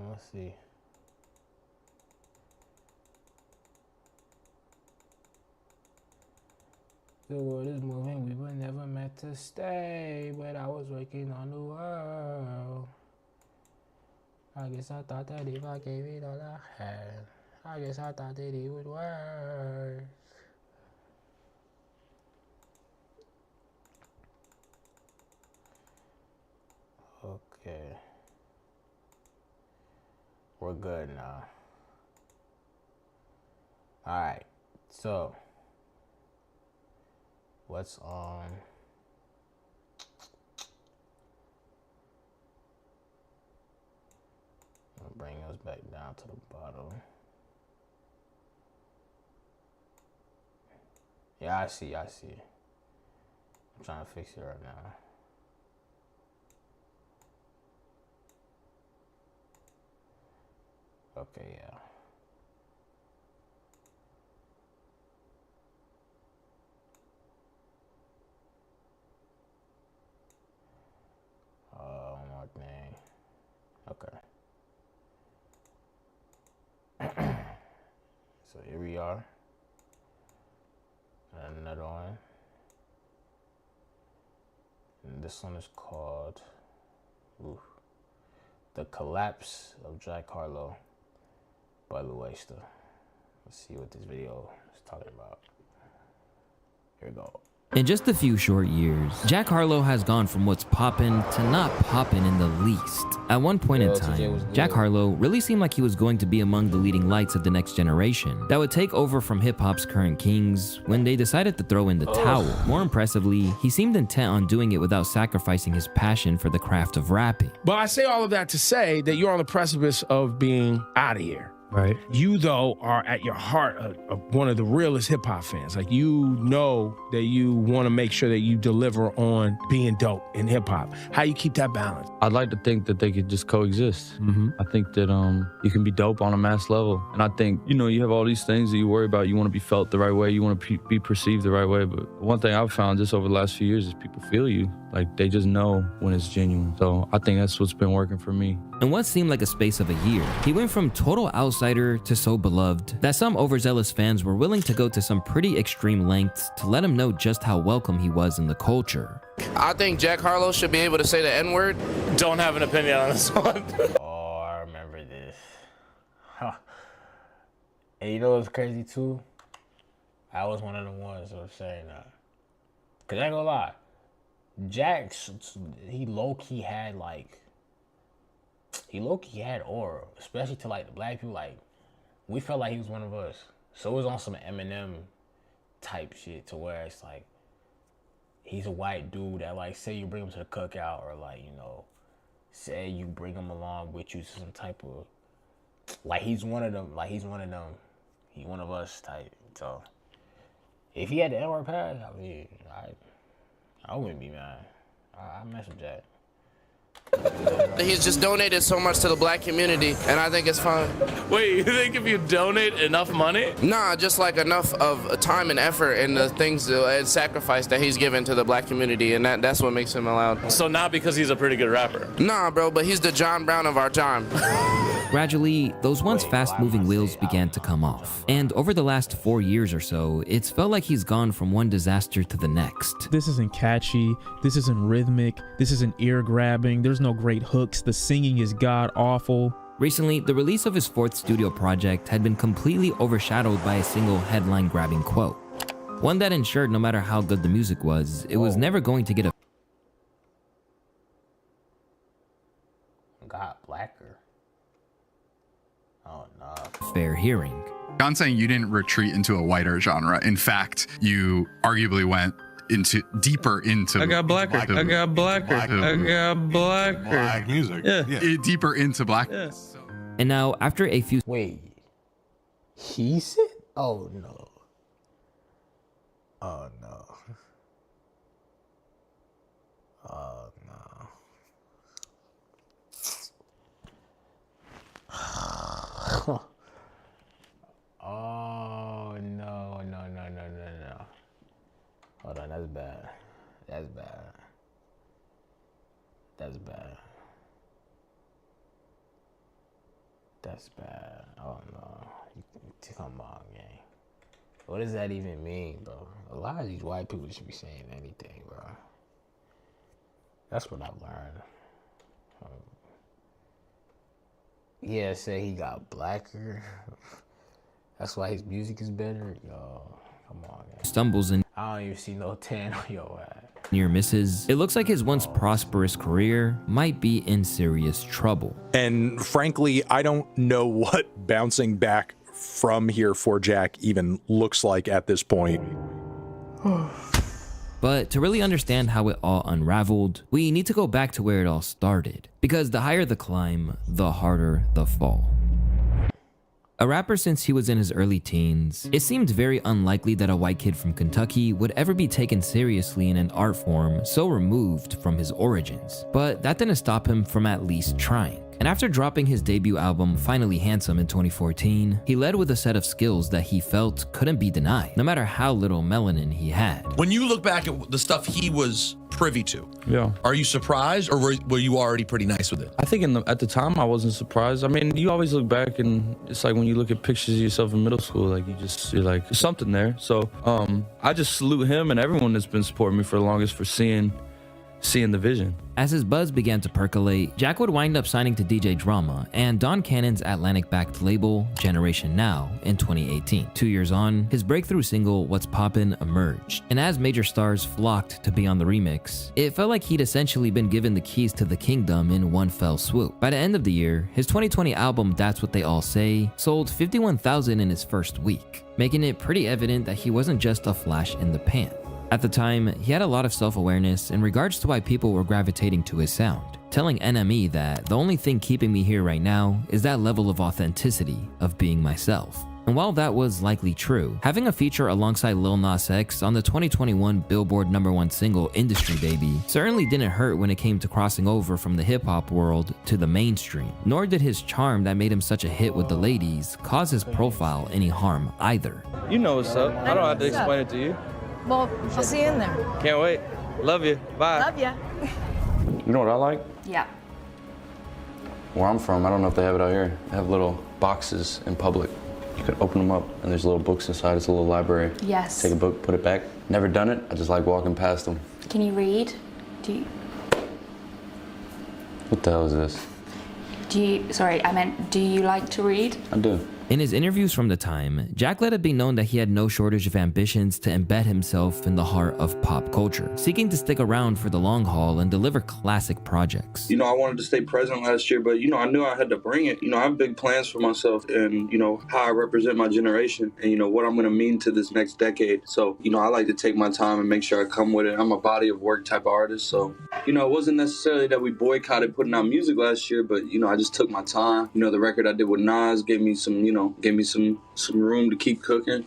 Let's see. The world is moving, we were never meant to stay, but I was working on the world. I guess I thought that if I gave it all I had, I guess I thought that it would work. Okay. We're good now. Alright, so let's bring us back down to the bottom. Yeah, I see. I'm trying to fix it right now. Okay, yeah. One more thing. Okay. So here we are. Another one. And this one is called The Collapse of Jack Harlow by Luesta. Let's see what this video is talking about. Here we go. In just a few short years, Jack Harlow has gone from what's poppin' to not poppin' in the least. At one point in time, Jack Harlow really seemed like he was going to be among the leading lights of the next generation that would take over from hip-hop's current kings when they decided to throw in the towel. More impressively, he seemed intent on doing it without sacrificing his passion for the craft of rapping. But I say all of that to say that you're on the precipice of being out of here. Right. You, though, are at your heart one of the realest hip hop fans. Like, you know that you want to make sure that you deliver on being dope in hip hop. How you keep that balance? I'd like to think that they could just coexist. I think that you can be dope on a mass level. And I think, you know, you have all these things that you worry about. You want to be felt the right way. You want to be perceived the right way. But one thing I've found just over the last few years is people feel you. Like, they just know when it's genuine. So I think that's what's been working for me. In what seemed like a space of a year, he went from total outsider to so beloved that some overzealous fans were willing to go to some pretty extreme lengths to let him know just how welcome he was in the culture. I think Jack Harlow should be able to say the N-word. Don't have an opinion on this one. Oh, I remember this. Huh. And you know what's crazy too? I was one of the ones who was saying that. Cause I ain't gonna lie, Jack, he low-key had aura, especially to like the black people. Like, we felt like he was one of us. So it was on some Eminem type shit to where it's like, he's a white dude that, like, say you bring him to the cookout, or like, you know, say you bring him along with you to some type of, like, he's one of them, he one of us type. So if he had the N-word pass, I mean, I wouldn't be mad. I mess with Jack. He's just donated so much to the black community, and I think it's fine. Wait, you think if you donate enough money? Nah, just like enough of time and effort and the things and sacrifice that he's given to the black community, and that's what makes him allowed. So not because he's a pretty good rapper? Nah, bro, but he's the John Brown of our time. Gradually, those once fast-moving wheels began to come off. And over the last 4 years or so, it's felt like he's gone from one disaster to the next. This isn't catchy, this isn't rhythmic, this isn't ear-grabbing, there's no great hooks, the singing is god-awful. Recently, the release of his 4th studio project had been completely overshadowed by a single headline-grabbing quote. One that ensured no matter how good the music was, it was never going to get a Got blacker. Oh no. fair hearing. John's saying you didn't retreat into a whiter genre. In fact, you arguably went deeper into. I got blacker. I got blacker. I got blacker. Black music. Yeah. Deeper into black. Yes. And now, after a few Wait. He said? Oh no. Oh no. Oh no. Oh no, no. Hold on, that's bad. That's bad. That's bad. That's bad. Oh no. Come on, gang. What does that even mean, bro? A lot of these white people should be saying anything, bro. That's what I've learned. Yeah, say he got blacker. That's why his music is better. Yo, come on, man. Stumbles and I don't even see no tan on your ass. near misses, it looks like his once prosperous career might be in serious trouble. And frankly, I don't know what bouncing back from here for Jack even looks like at this point. But to really understand how it all unraveled, we need to go back to where it all started. Because the higher the climb, the harder the fall. A rapper since he was in his early teens, it seemed very unlikely that a white kid from Kentucky would ever be taken seriously in an art form so removed from his origins. But that didn't stop him from at least trying. And after dropping his debut album Finally Handsome in 2014, he led with a set of skills that he felt couldn't be denied, no matter how little melanin he had. When you look back at the stuff he was privy to, are you surprised, or were you already pretty nice with it? I think at the time I wasn't surprised. I mean, you always look back and it's like when you look at pictures of yourself in middle school, like you're like, there's something there. So I just salute him and everyone that's been supporting me for the longest for seeing the vision. As his buzz began to percolate, Jack would wind up signing to DJ Drama and Don Cannon's Atlantic-backed label, Generation Now, in 2018. 2 years on, his breakthrough single, What's Poppin', emerged. And as major stars flocked to be on the remix, it felt like he'd essentially been given the keys to the kingdom in one fell swoop. By the end of the year, his 2020 album, That's What They All Say, sold 51,000 in his first week, making it pretty evident that he wasn't just a flash in the pan. At the time, he had a lot of self-awareness in regards to why people were gravitating to his sound. telling NME that the only thing keeping me here right now is that level of authenticity of being myself. And while that was likely true, having a feature alongside Lil Nas X on the 2021 Billboard #1 single Industry Baby certainly didn't hurt when it came to crossing over from the hip-hop world to the mainstream, nor did his charm that made him such a hit with the ladies cause his profile any harm either. You know what's up. I don't have to explain it to you. Well, I'll see you in there. Can't wait. Love you. Bye. Love ya. You know what I like? Yeah. Where I'm from, I don't know if they have it out here. They have little boxes in public. You could open them up, and there's little books inside. It's a little library. Yes. Take a book, put it back. Never done it. I just like walking past them. Can you read? What the hell is this? Sorry, I meant, do you like to read? I do. In his interviews from the time, Jack let it be known that he had no shortage of ambitions to embed himself in the heart of pop culture, seeking to stick around for the long haul and deliver classic projects. You know, I wanted to stay present last year, but, you know, I knew I had to bring it. You know, I have big plans for myself and, you know, how I represent my generation and, you know, what I'm going to mean to this next decade. So, you know, I like to take my time and make sure I come with it. I'm a body of work type of artist. So, you know, it wasn't necessarily that we boycotted putting out music last year, but, you know, I just took my time. You know, the record I did with Nas gave me some, you know, some room to keep cooking.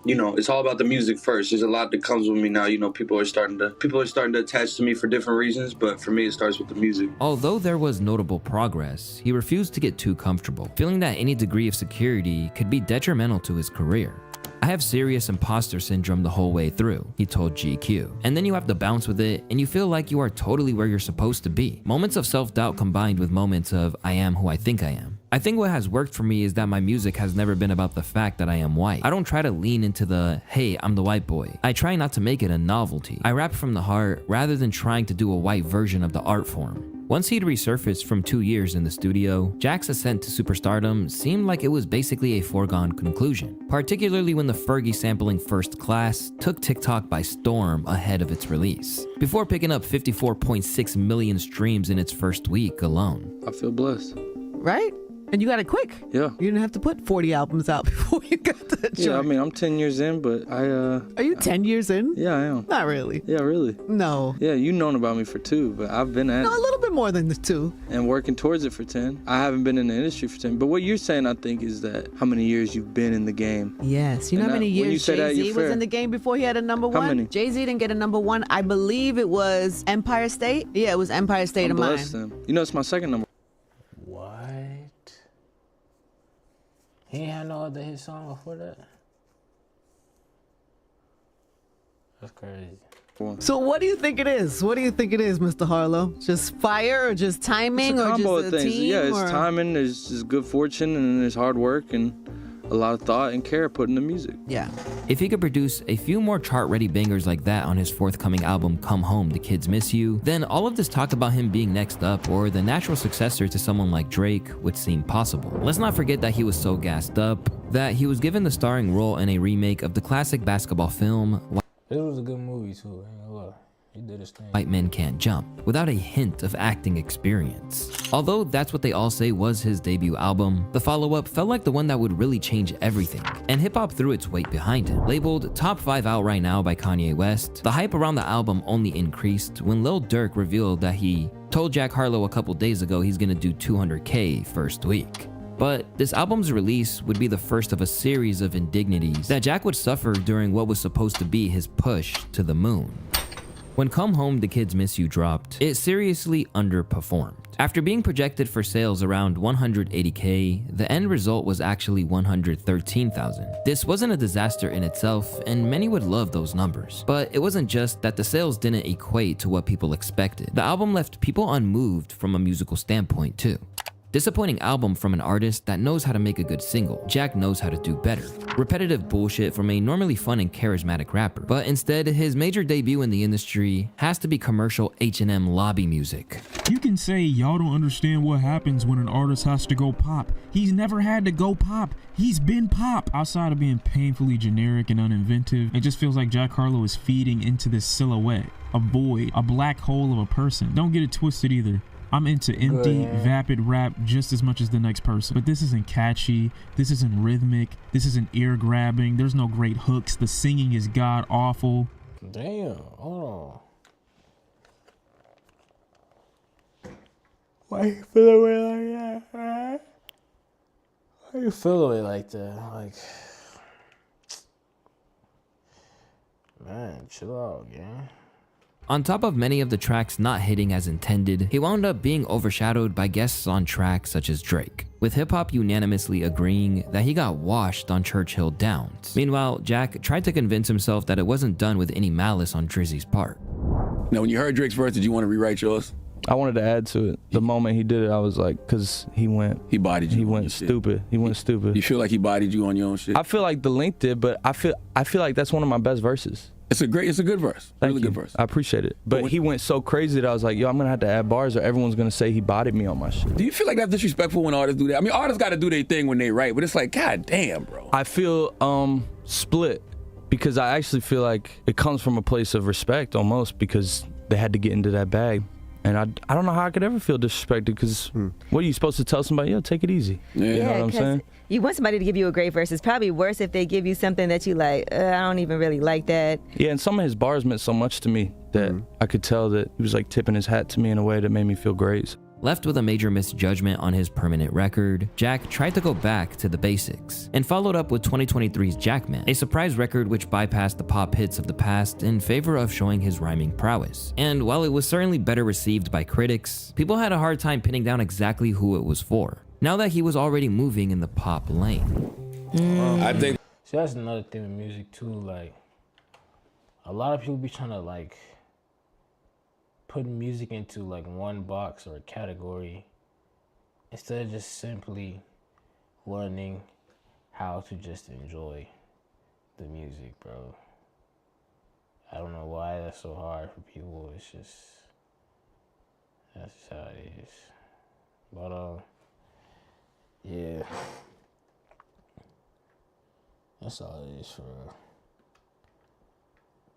You know, it's all about the music first. There's a lot that comes with me now. You know, people are starting to attach to me for different reasons, but for me, it starts with the music. Although there was notable progress, he refused to get too comfortable, feeling that any degree of security could be detrimental to his career. I have serious imposter syndrome the whole way through, he told GQ. And then you have to bounce with it, and you feel like you are totally where you're supposed to be. Moments of self-doubt combined with moments of I am who I think I am. I think what has worked for me is that my music has never been about the fact that I am white. I don't try to lean into the, hey, I'm the white boy. I try not to make it a novelty. I rap from the heart rather than trying to do a white version of the art form. Once he'd resurfaced from 2 years in the studio, Jack's ascent to superstardom seemed like it was basically a foregone conclusion, particularly when the Fergie sampling First Class took TikTok by storm ahead of its release, before picking up 54.6 million streams in its first week alone. I feel blessed. Right? And you got it quick. Yeah. You didn't have to put 40 albums out before you got that joint. Yeah, I mean, I'm 10 years in, but Are you 10 years in? Yeah, I am. Not really. Yeah, really. No. Yeah, you've known about me for 2, but I've been at it. No, a little bit more than the 2. And working towards it for 10. I haven't been in the industry for 10. But what you're saying, I think, is that how many years you've been in the game. Yes. You know how many years Jay-Z was in the game before he had a #1? How many? Jay-Z didn't get a #1. I believe it was Empire State. Yeah, it was Empire State of Mind. Them. You know, it's my second number. What? He ain't had no other hit song before that? That's crazy. So what do you think it is? What do you think it is, Mr. Harlow? Just fire or just timing It's a or combo just of a things. team? Yeah, it's or? timing, there's just good fortune, and there's hard work and a lot of thought and care put into music. Yeah. If he could produce a few more chart-ready bangers like that on his forthcoming album Come Home, The Kids Miss You, then all of this talk about him being next up or the natural successor to someone like Drake would seem possible. Let's not forget that he was so gassed up that he was given the starring role in a remake of the classic basketball film It was a good movie too, ain't gonna lie. He did his thing. White Men Can't Jump, without a hint of acting experience. Although that's what they all say was his debut album, the follow-up felt like the one that would really change everything, and hip-hop threw its weight behind it. Labeled top 5 out right now by Kanye West, the hype around the album only increased when Lil Durk revealed that he told Jack Harlow a couple days ago he's gonna do 200K first week. But this album's release would be the first of a series of indignities that Jack would suffer during what was supposed to be his push to the moon. When Come Home, The Kids Miss You dropped, it seriously underperformed. After being projected for sales around 180K, the end result was actually 113,000. This wasn't a disaster in itself, and many would love those numbers. But it wasn't just that the sales didn't equate to what people expected. The album left people unmoved from a musical standpoint too. Disappointing album from an artist that knows how to make a good single. Jack knows how to do better. Repetitive bullshit from a normally fun and charismatic rapper. But instead, his major debut in the industry has to be commercial H&M lobby music. You can say y'all don't understand what happens when an artist has to go pop. He's never had to go pop. He's been pop. Outside of being painfully generic and uninventive, it just feels like Jack Harlow is feeding into this silhouette, a void, a black hole of a person. Don't get it twisted either. I'm into empty, vapid rap just as much as the next person. But this isn't catchy, this isn't rhythmic, this isn't ear-grabbing, there's no great hooks, the singing is god-awful. Damn, hold on. Why you feel away like that? Why you feel away like that? Like, man, chill out, gang. On top of many of the tracks not hitting as intended, he wound up being overshadowed by guests on tracks such as Drake, with hip-hop unanimously agreeing that he got washed on Churchill Downs. Meanwhile, Jack tried to convince himself that it wasn't done with any malice on Drizzy's part. Now, when you heard Drake's verse, did you want to rewrite yours? I wanted to add to it. The moment he did it, I was like, because he bodied you. He went stupid. He went stupid. You feel like he bodied you on your own shit? I feel like the link did, but I feel like that's one of my best verses. It's a good verse. Really good verse. I appreciate it. But he went so crazy that I was like, yo, I'm gonna have to add bars or everyone's gonna say he bodied me on my shit. Do you feel like that's disrespectful when artists do that? I mean, artists gotta do their thing when they write, but it's like, god damn, bro. I feel split, because I actually feel like it comes from a place of respect almost, because they had to get into that bag. And I don't know how I could ever feel disrespected, because what are you supposed to tell somebody? Yo, take it easy. You know what I'm saying? You want somebody to give you a great verse. It's probably worse if they give you something that you like, I don't even really like that. Yeah, and some of his bars meant so much to me that I could tell that he was like tipping his hat to me in a way that made me feel great. Left with a major misjudgment on his permanent record, Jack tried to go back to the basics and followed up with 2023's Jackman, a surprise record which bypassed the pop hits of the past in favor of showing his rhyming prowess. And while it was certainly better received by critics, people had a hard time pinning down exactly who it was for, now that he was already moving in the pop lane. I think see, that's another thing with music too. Like, a lot of people be trying to like put music into like one box or a category instead of just simply learning how to just enjoy the music, bro. I don't know why that's so hard for people. It's just, that's just how it is. But yeah, that's all it is for real.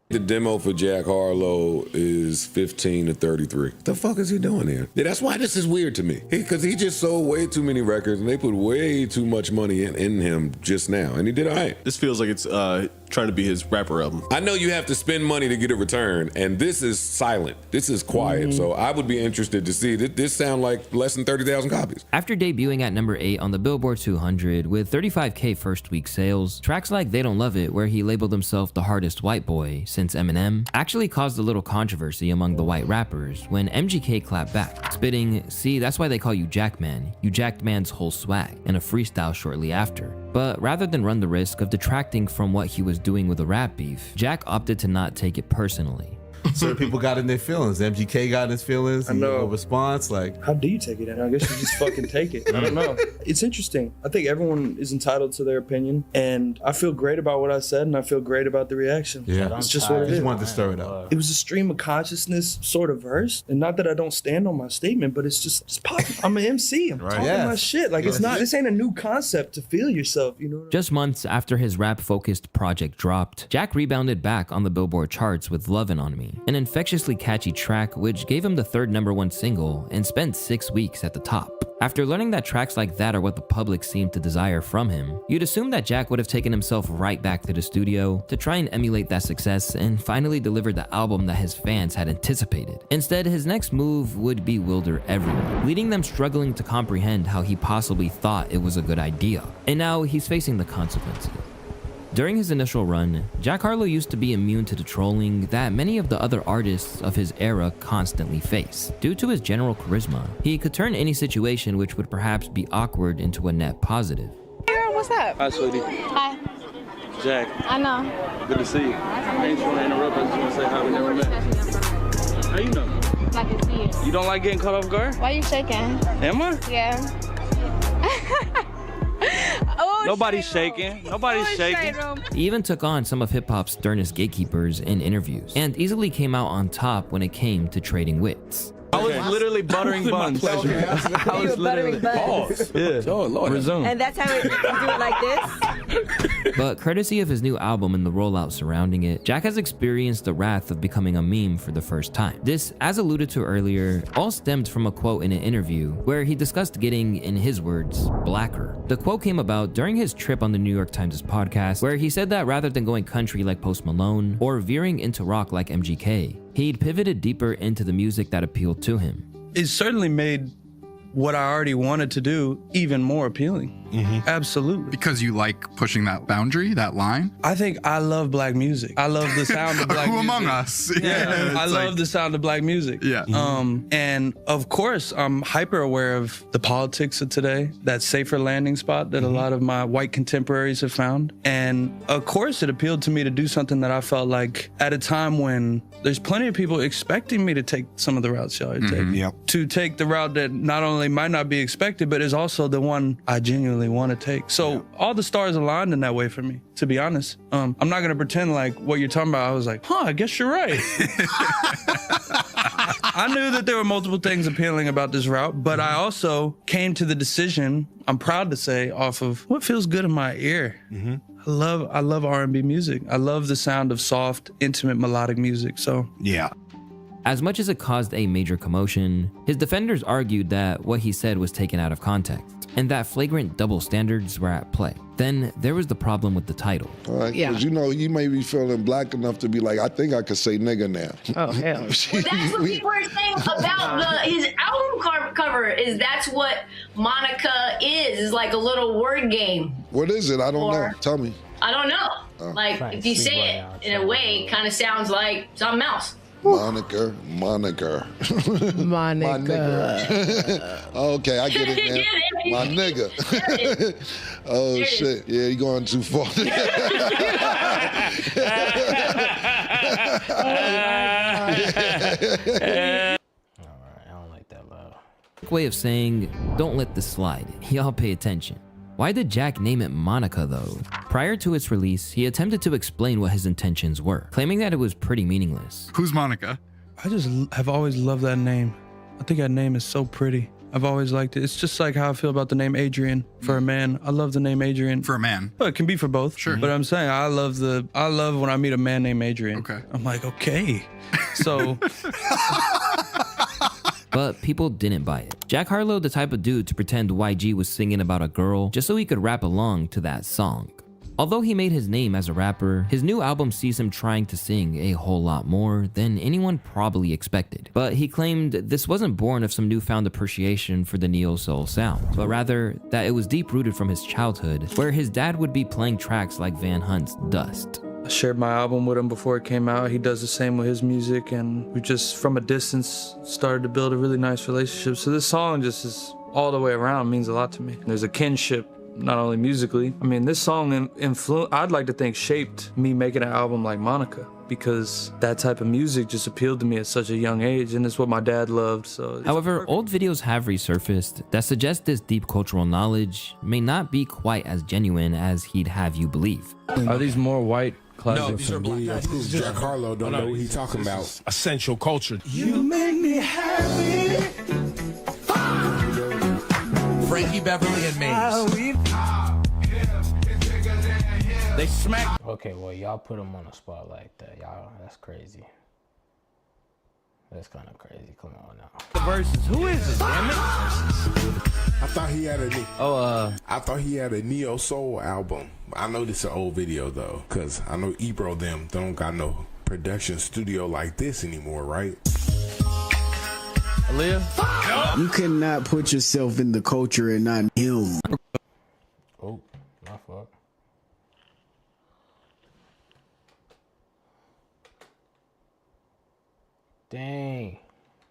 The demo for Jack Harlow is 15 to 33. The fuck is he doing here? Yeah, that's why this is weird to me. Because he just sold way too many records and they put way too much money in him just now. And he did all right. This feels like it's trying to be his rapper album. I know you have to spend money to get a return, and this is silent. This is quiet. So I would be interested to see. This sound like less than 30,000 copies. After debuting at number 8 on the Billboard 200 with 35K first week sales, tracks like They Don't Love It, where he labeled himself the hardest white boy since Eminem, actually caused a little controversy among the white rappers when MGK clapped back, spitting, "See, that's why they call you Jackman. You jacked man's whole swag," in a freestyle shortly after. But rather than run the risk of detracting from what he was doing with a rap beef, Jack opted to not take it personally. Certain people got in their feelings. MGK got in his feelings. I know. No response. Like, how do you take it? And I guess you just fucking take it. I don't know. It's interesting. I think everyone is entitled to their opinion, and I feel great about what I said, and I feel great about the reaction. Yeah, it's just what it is. Just wanted to stir it up. It was a stream of consciousness sort of verse, and not that I don't stand on my statement, but it's just pop. I'm an MC. I'm talking my shit. Like it's not. This ain't a new concept to feel yourself. You know. Just months after his rap-focused project dropped, Jack rebounded back on the Billboard charts with "Lovin' on Me," an infectiously catchy track which gave him the third #1 single and spent 6 weeks at the top. After learning that tracks like that are what the public seemed to desire from him, you'd assume that Jack would have taken himself right back to the studio to try and emulate that success and finally deliver the album that his fans had anticipated. Instead, his next move would bewilder everyone, leaving them struggling to comprehend how he possibly thought it was a good idea. And now he's facing the consequences. During his initial run, Jack Harlow used to be immune to the trolling that many of the other artists of his era constantly face. Due to his general charisma, he could turn any situation which would perhaps be awkward into a net positive. Hey girl, what's up? Hi, sweetie. Hi. Jack. I know. Good to see you. I ain't trying to interrupt. I just want to say hi. We never met. How you know? I can see it. You don't like getting caught off guard? Why you shaking? Am I? Yeah. Nobody's shaking. Nobody's shaking. He even took on some of hip-hop's sternest gatekeepers in interviews, and easily came out on top when it came to trading wits. I was literally buttering buns. I was literally buns. Yeah. Oh Lord. Resume. And that's how you do it like this? But courtesy of his new album and the rollout surrounding it, Jack has experienced the wrath of becoming a meme for the first time. This, as alluded to earlier, all stemmed from a quote in an interview where he discussed getting, in his words, blacker. The quote came about during his trip on the New York Times podcast, where he said that rather than going country like Post Malone or veering into rock like MGK, he'd pivoted deeper into the music that appealed to him. It certainly made what I already wanted to do even more appealing. Absolutely. Because you like pushing that boundary, that line? I think I love black music. I love the sound of black Who music. among us? Yeah, I love the sound of black music. Yeah. And of course, I'm hyper aware of the politics of today, that safer landing spot that a lot of my white contemporaries have found. And of course, it appealed to me to do something that I felt like at a time when there's plenty of people expecting me to take some of the routes y'all are taking. To take the route that not only might not be expected, but is also the one I genuinely want to take. So all the stars aligned in that way for me, to be honest. I'm not going to pretend like what you're talking about, I was like, I guess you're right. I knew that there were multiple things appealing about this route, but I also came to the decision, I'm proud to say, off of what feels good in my ear. I love R&B music. I love the sound of soft, intimate, melodic music. So yeah. As much as it caused a major commotion, his defenders argued that what he said was taken out of context, and that flagrant double standards were at play. Then there was the problem with the title. All right, because you know, you may be feeling black enough to be like, I think I could say nigga now. Oh, hell. Well, that's what people are saying about his album cover, is that's what Monica is like a little word game. What is it? I don't know. Tell me. I don't know. Like, if you say it in a way, it kind of sounds like something else. Monica. Okay, I get it, man. My nigga. Oh, shit. Yeah, you going too far. Way of saying, don't let this slide. Y'all pay attention. Why did Jack name it Monica though? Prior to its release, he attempted to explain what his intentions were, claiming that it was pretty meaningless. Who's Monica? I just have always loved that name. I think that name is so pretty. I've always liked it. It's just like how I feel about the name Adrian for a man. I love the name Adrian. For a man? Well, it can be for both. Sure. But I'm saying I love when I meet a man named Adrian. Okay. I'm like, okay. So But people didn't buy it. Jack Harlow, the type of dude to pretend YG was singing about a girl just so he could rap along to that song. Although he made his name as a rapper, his new album sees him trying to sing a whole lot more than anyone probably expected. But he claimed this wasn't born of some newfound appreciation for the neo-soul sound, but rather that it was deep-rooted from his childhood, where his dad would be playing tracks like Van Hunt's Dust. I shared my album with him before it came out. He does the same with his music, and we just, from a distance, started to build a really nice relationship. So this song just is all the way around, means a lot to me. There's a kinship, not only musically. I mean, this song, I'd like to think, shaped me making an album like Monica, because that type of music just appealed to me at such a young age, and it's what my dad loved. So. However, old videos have resurfaced that suggest this deep cultural knowledge may not be quite as genuine as he'd have you believe. Are these more white? No, these are black. Jack Harlow don't know what he's talking about. Essential culture. You make me happy. Frankie Beverly and Maze. They smack. Okay, well, y'all put him on a spot like that. Y'all, that's crazy. That's kind of crazy. Come on now. The verses. Who is it? Damn it! I thought he had I thought he had a neo soul album. I know this is an old video though, cause I know Ebro them don't got no production studio like this anymore, right? Aaliyah? You cannot put yourself in the culture and not him. Oh, my fuck. Dang.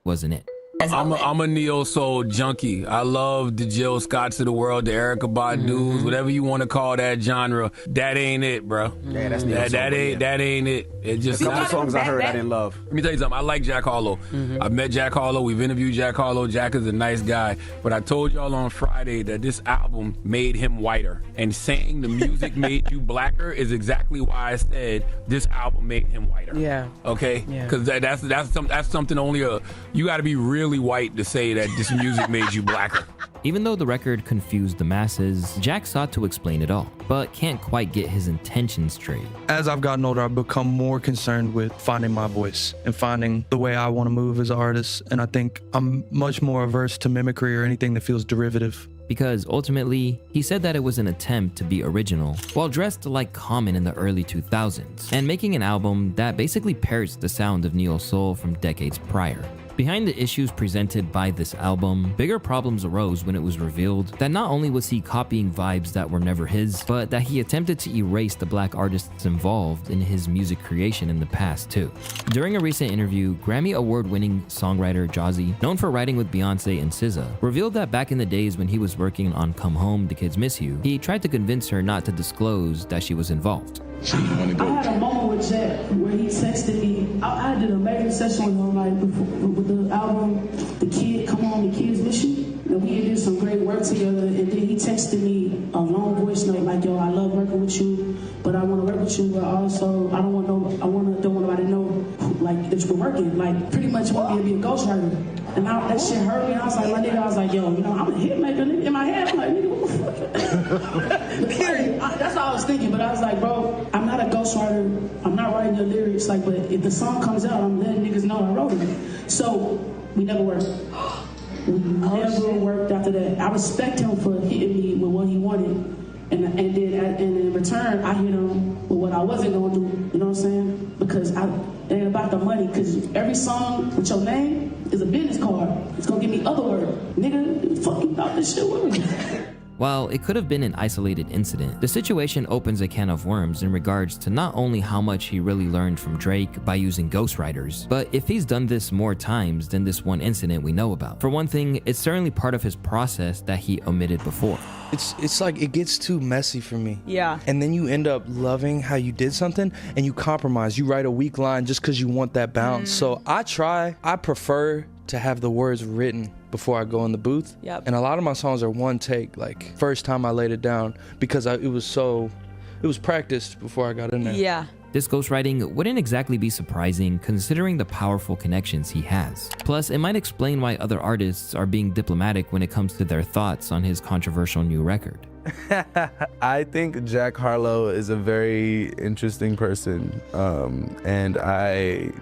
Wasn't it? I'm a neo soul junkie. I love the Jill Scotts of the world, the Erykah Badu's, whatever you want to call that genre. That ain't it, bro. Yeah, that's that ain't it. It just a couple songs I heard I didn't love. Let me tell you something. I like Jack Harlow. I've met Jack Harlow. We've interviewed Jack Harlow. Jack is a nice guy. But I told y'all on Friday that this album made him whiter. And saying the music made you blacker is exactly why I said this album made him whiter. Yeah. Okay. Because that's something only you got to be really white to say that this music made you blacker. Even though the record confused the masses, Jack sought to explain it all, but can't quite get his intentions straight. As I've gotten older, I've become more concerned with finding my voice and finding the way I want to move as an artist. And I think I'm much more averse to mimicry or anything that feels derivative. Because ultimately, he said that it was an attempt to be original, while dressed like Common in the early 2000s, and making an album that basically parrots the sound of neo soul from decades prior. Behind the issues presented by this album, bigger problems arose when it was revealed that not only was he copying vibes that were never his, but that he attempted to erase the black artists involved in his music creation in the past too. During a recent interview, Grammy award-winning songwriter Kwazi, known for writing with Beyonce and SZA, revealed that back in the days when he was working on Come Home, The Kids Miss You, he tried to convince her not to disclose that she was involved. I had a moment with Jack where he texted me. I did a major session with him like with the album, Come On, The Kids Miss You. And we did some great work together. And then he texted me a long voice note like, "Yo, I love working with you, but I want to work with you, but also I don't want nobody to know like that you're working. Like pretty much want me to be a ghostwriter." And that shit hurt me. I was like, my nigga, yo, I'm a hit maker. Nigga. In my head, I'm like, nigga, what the fuck? That's all I was thinking. But I was like, bro, I'm not a ghostwriter. I'm not writing your lyrics. Like, but if the song comes out, I'm letting niggas know I wrote it. So we never worked. We never worked after that. I respect him for hitting me with what he wanted. And then in return, I hit him with what I wasn't going to do. You know what I'm saying? Because it ain't about the money. Because every song with your name is a business card. It's going to give me other work. Nigga, fuck you thought this shit was. While it could have been an isolated incident, the situation opens a can of worms in regards to not only how much he really learned from Drake by using ghostwriters, but if he's done this more times than this one incident we know about. For one thing, it's certainly part of his process that he omitted before. It's like it gets too messy for me. Yeah. And then you end up loving how you did something and you compromise. You write a weak line just because you want that bounce. So I prefer to have the words written before I go in the booth. Yep. And a lot of my songs are one take, like first time I laid it down, because it was practiced before I got in there. Yeah. This ghostwriting wouldn't exactly be surprising considering the powerful connections he has. Plus, it might explain why other artists are being diplomatic when it comes to their thoughts on his controversial new record. I think Jack Harlow is a very interesting person, and I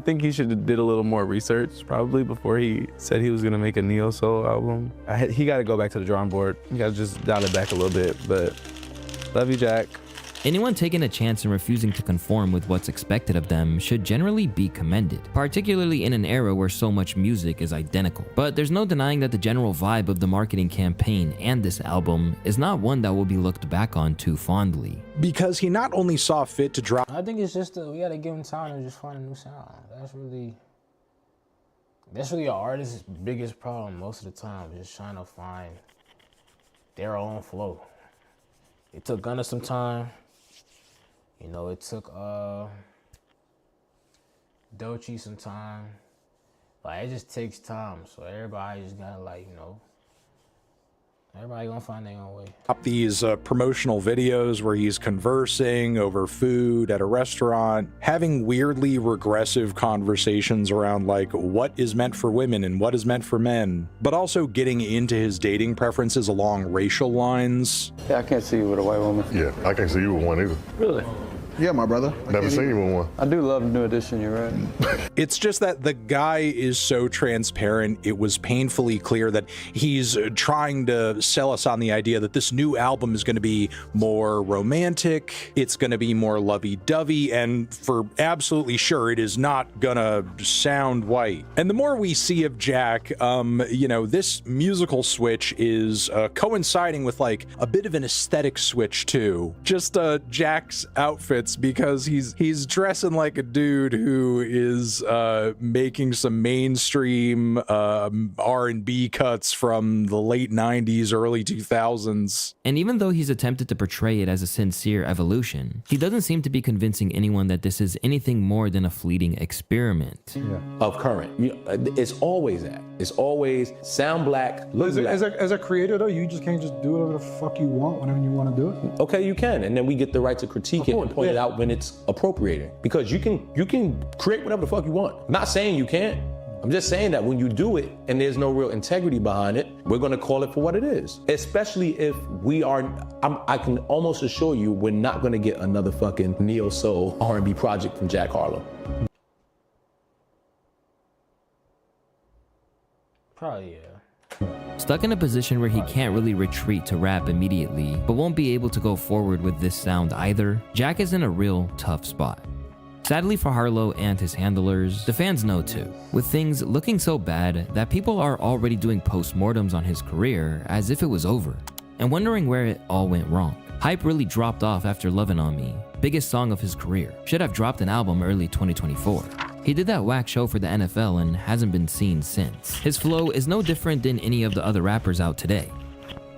think he should have did a little more research probably before he said he was gonna make a neo soul album. He got to go back to the drawing board. He got to just dial it back a little bit. But love you, Jack. Anyone taking a chance and refusing to conform with what's expected of them should generally be commended, particularly in an era where so much music is identical. But there's no denying that the general vibe of the marketing campaign and this album is not one that will be looked back on too fondly. Because he not only saw fit to drop... I think it's just we gotta give him time to just find a new sound. That's really an artist's biggest problem most of the time, just trying to find their own flow. It took Gunna some time. You know, it took Doechii some time. Like, it just takes time. So everybody just gotta, like, you know, everybody gonna find their own way. These promotional videos where he's conversing over food at a restaurant, having weirdly regressive conversations around like what is meant for women and what is meant for men, but also getting into his dating preferences along racial lines. Yeah, I can't see you with a white woman. Yeah, I can't see you with one either. Really? Yeah, my brother. Never seen you with one. I do love New Edition, you're right. It's just that the guy is so transparent, it was painfully clear that he's trying to sell us on the idea that this new album is going to be more romantic, it's going to be more lovey-dovey, and for absolutely sure it is not going to sound white. And the more we see of Jack, you know, this musical switch is coinciding with like a bit of an aesthetic switch too. Just Jack's outfits, because he's dressing like a dude who is making some mainstream R&B cuts from the late 90s, early 2000s. And even though he's attempted to portray it as a sincere evolution, he doesn't seem to be convincing anyone that this is anything more than a fleeting experiment. Of current. It's always that. It's always sound black, look black. As a creator though, you just can't just do whatever the fuck you want whenever you want to do it. Okay, you can, and then we get the right to critique it and point it out when it's appropriating. Because you can create whatever the fuck you want. I'm not saying you can't. I'm just saying that when you do it and there's no real integrity behind it, we're gonna call it for what it is. Especially if we are, I can almost assure you we're not gonna get another fucking neo soul R&B project from Jack Harlow. Probably, yeah. Stuck in a position where he can't really retreat to rap immediately, but won't be able to go forward with this sound either, Jack is in a real tough spot. Sadly for Harlow and his handlers, the fans know too, with things looking so bad that people are already doing postmortems on his career as if it was over, and wondering where it all went wrong. Hype really dropped off after Lovin' On Me, biggest song of his career. Should have dropped an album early 2024. He did that whack show for the NFL and hasn't been seen since. His flow is no different than any of the other rappers out today.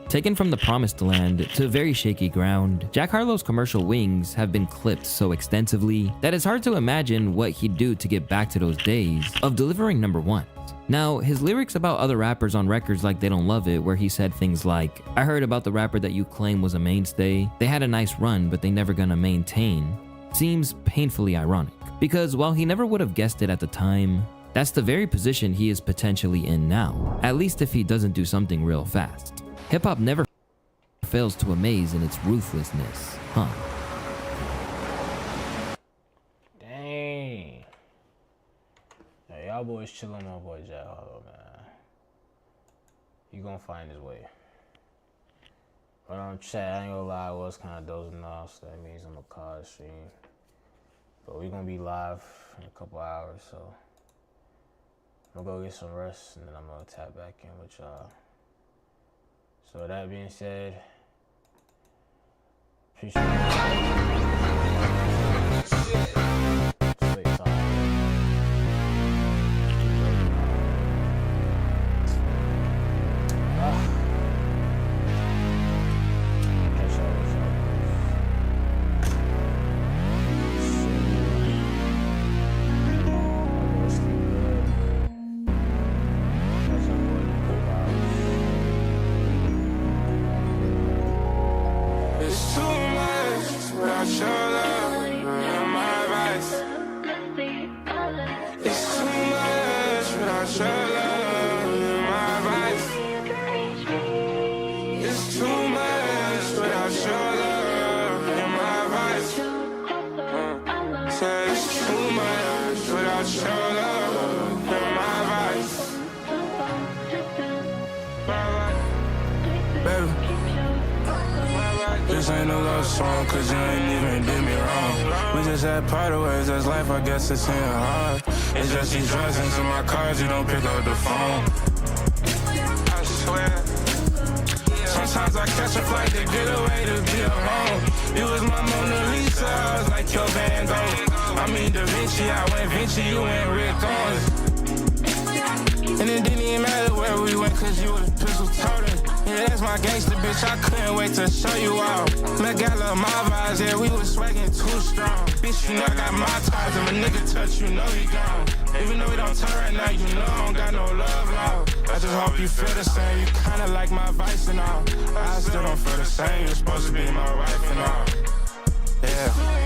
Taken from the promised land to very shaky ground, Jack Harlow's commercial wings have been clipped so extensively that it's hard to imagine what he'd do to get back to those days of delivering number ones. Now, his lyrics about other rappers on records like They Don't Love It, where he said things like, "I heard about the rapper that you claim was a mainstay. They had a nice run, but they never gonna maintain," seems painfully ironic. Because while he never would have guessed it at the time, that's the very position he is potentially in now, at least if he doesn't do something real fast. Hip-hop never fails to amaze in its ruthlessness, huh? Dang. Hey, y'all boys chillin' on my boy Jack Harlow, man. He gonna find his way. But chat, I ain't gonna lie, I was kind of dozing off, so that means I'm gonna call the stream. But we gonna be live in a couple hours, so I'm gonna go get some rest, and then I'm gonna tap back in with y'all. So that being said, appreciate This ain't a love song, cause you ain't even did me wrong. We just had part of ways, that's life, I guess it's in hard. It's just these drugs into my cards, you don't pick up the phone. I swear. Sometimes I catch a flight to get away to be alone. You was my Mona Lisa, I was like your Van Gogh. I mean Da Vinci, I went Vinci, you went Rick Owens. And it didn't even matter where we went, cause you was pistol toting. Yeah, that's my gangster bitch, I couldn't wait to show you out. Met got love my vibes, yeah, we was swagging too strong. Bitch, you know I got my ties, if a nigga touch, you know he gone. Even though we don't turn right now, you know I don't got no love loud. I just hope you feel the same, you kinda like my vice and all. I still don't feel the same, you're supposed to be my wife and all. Yeah.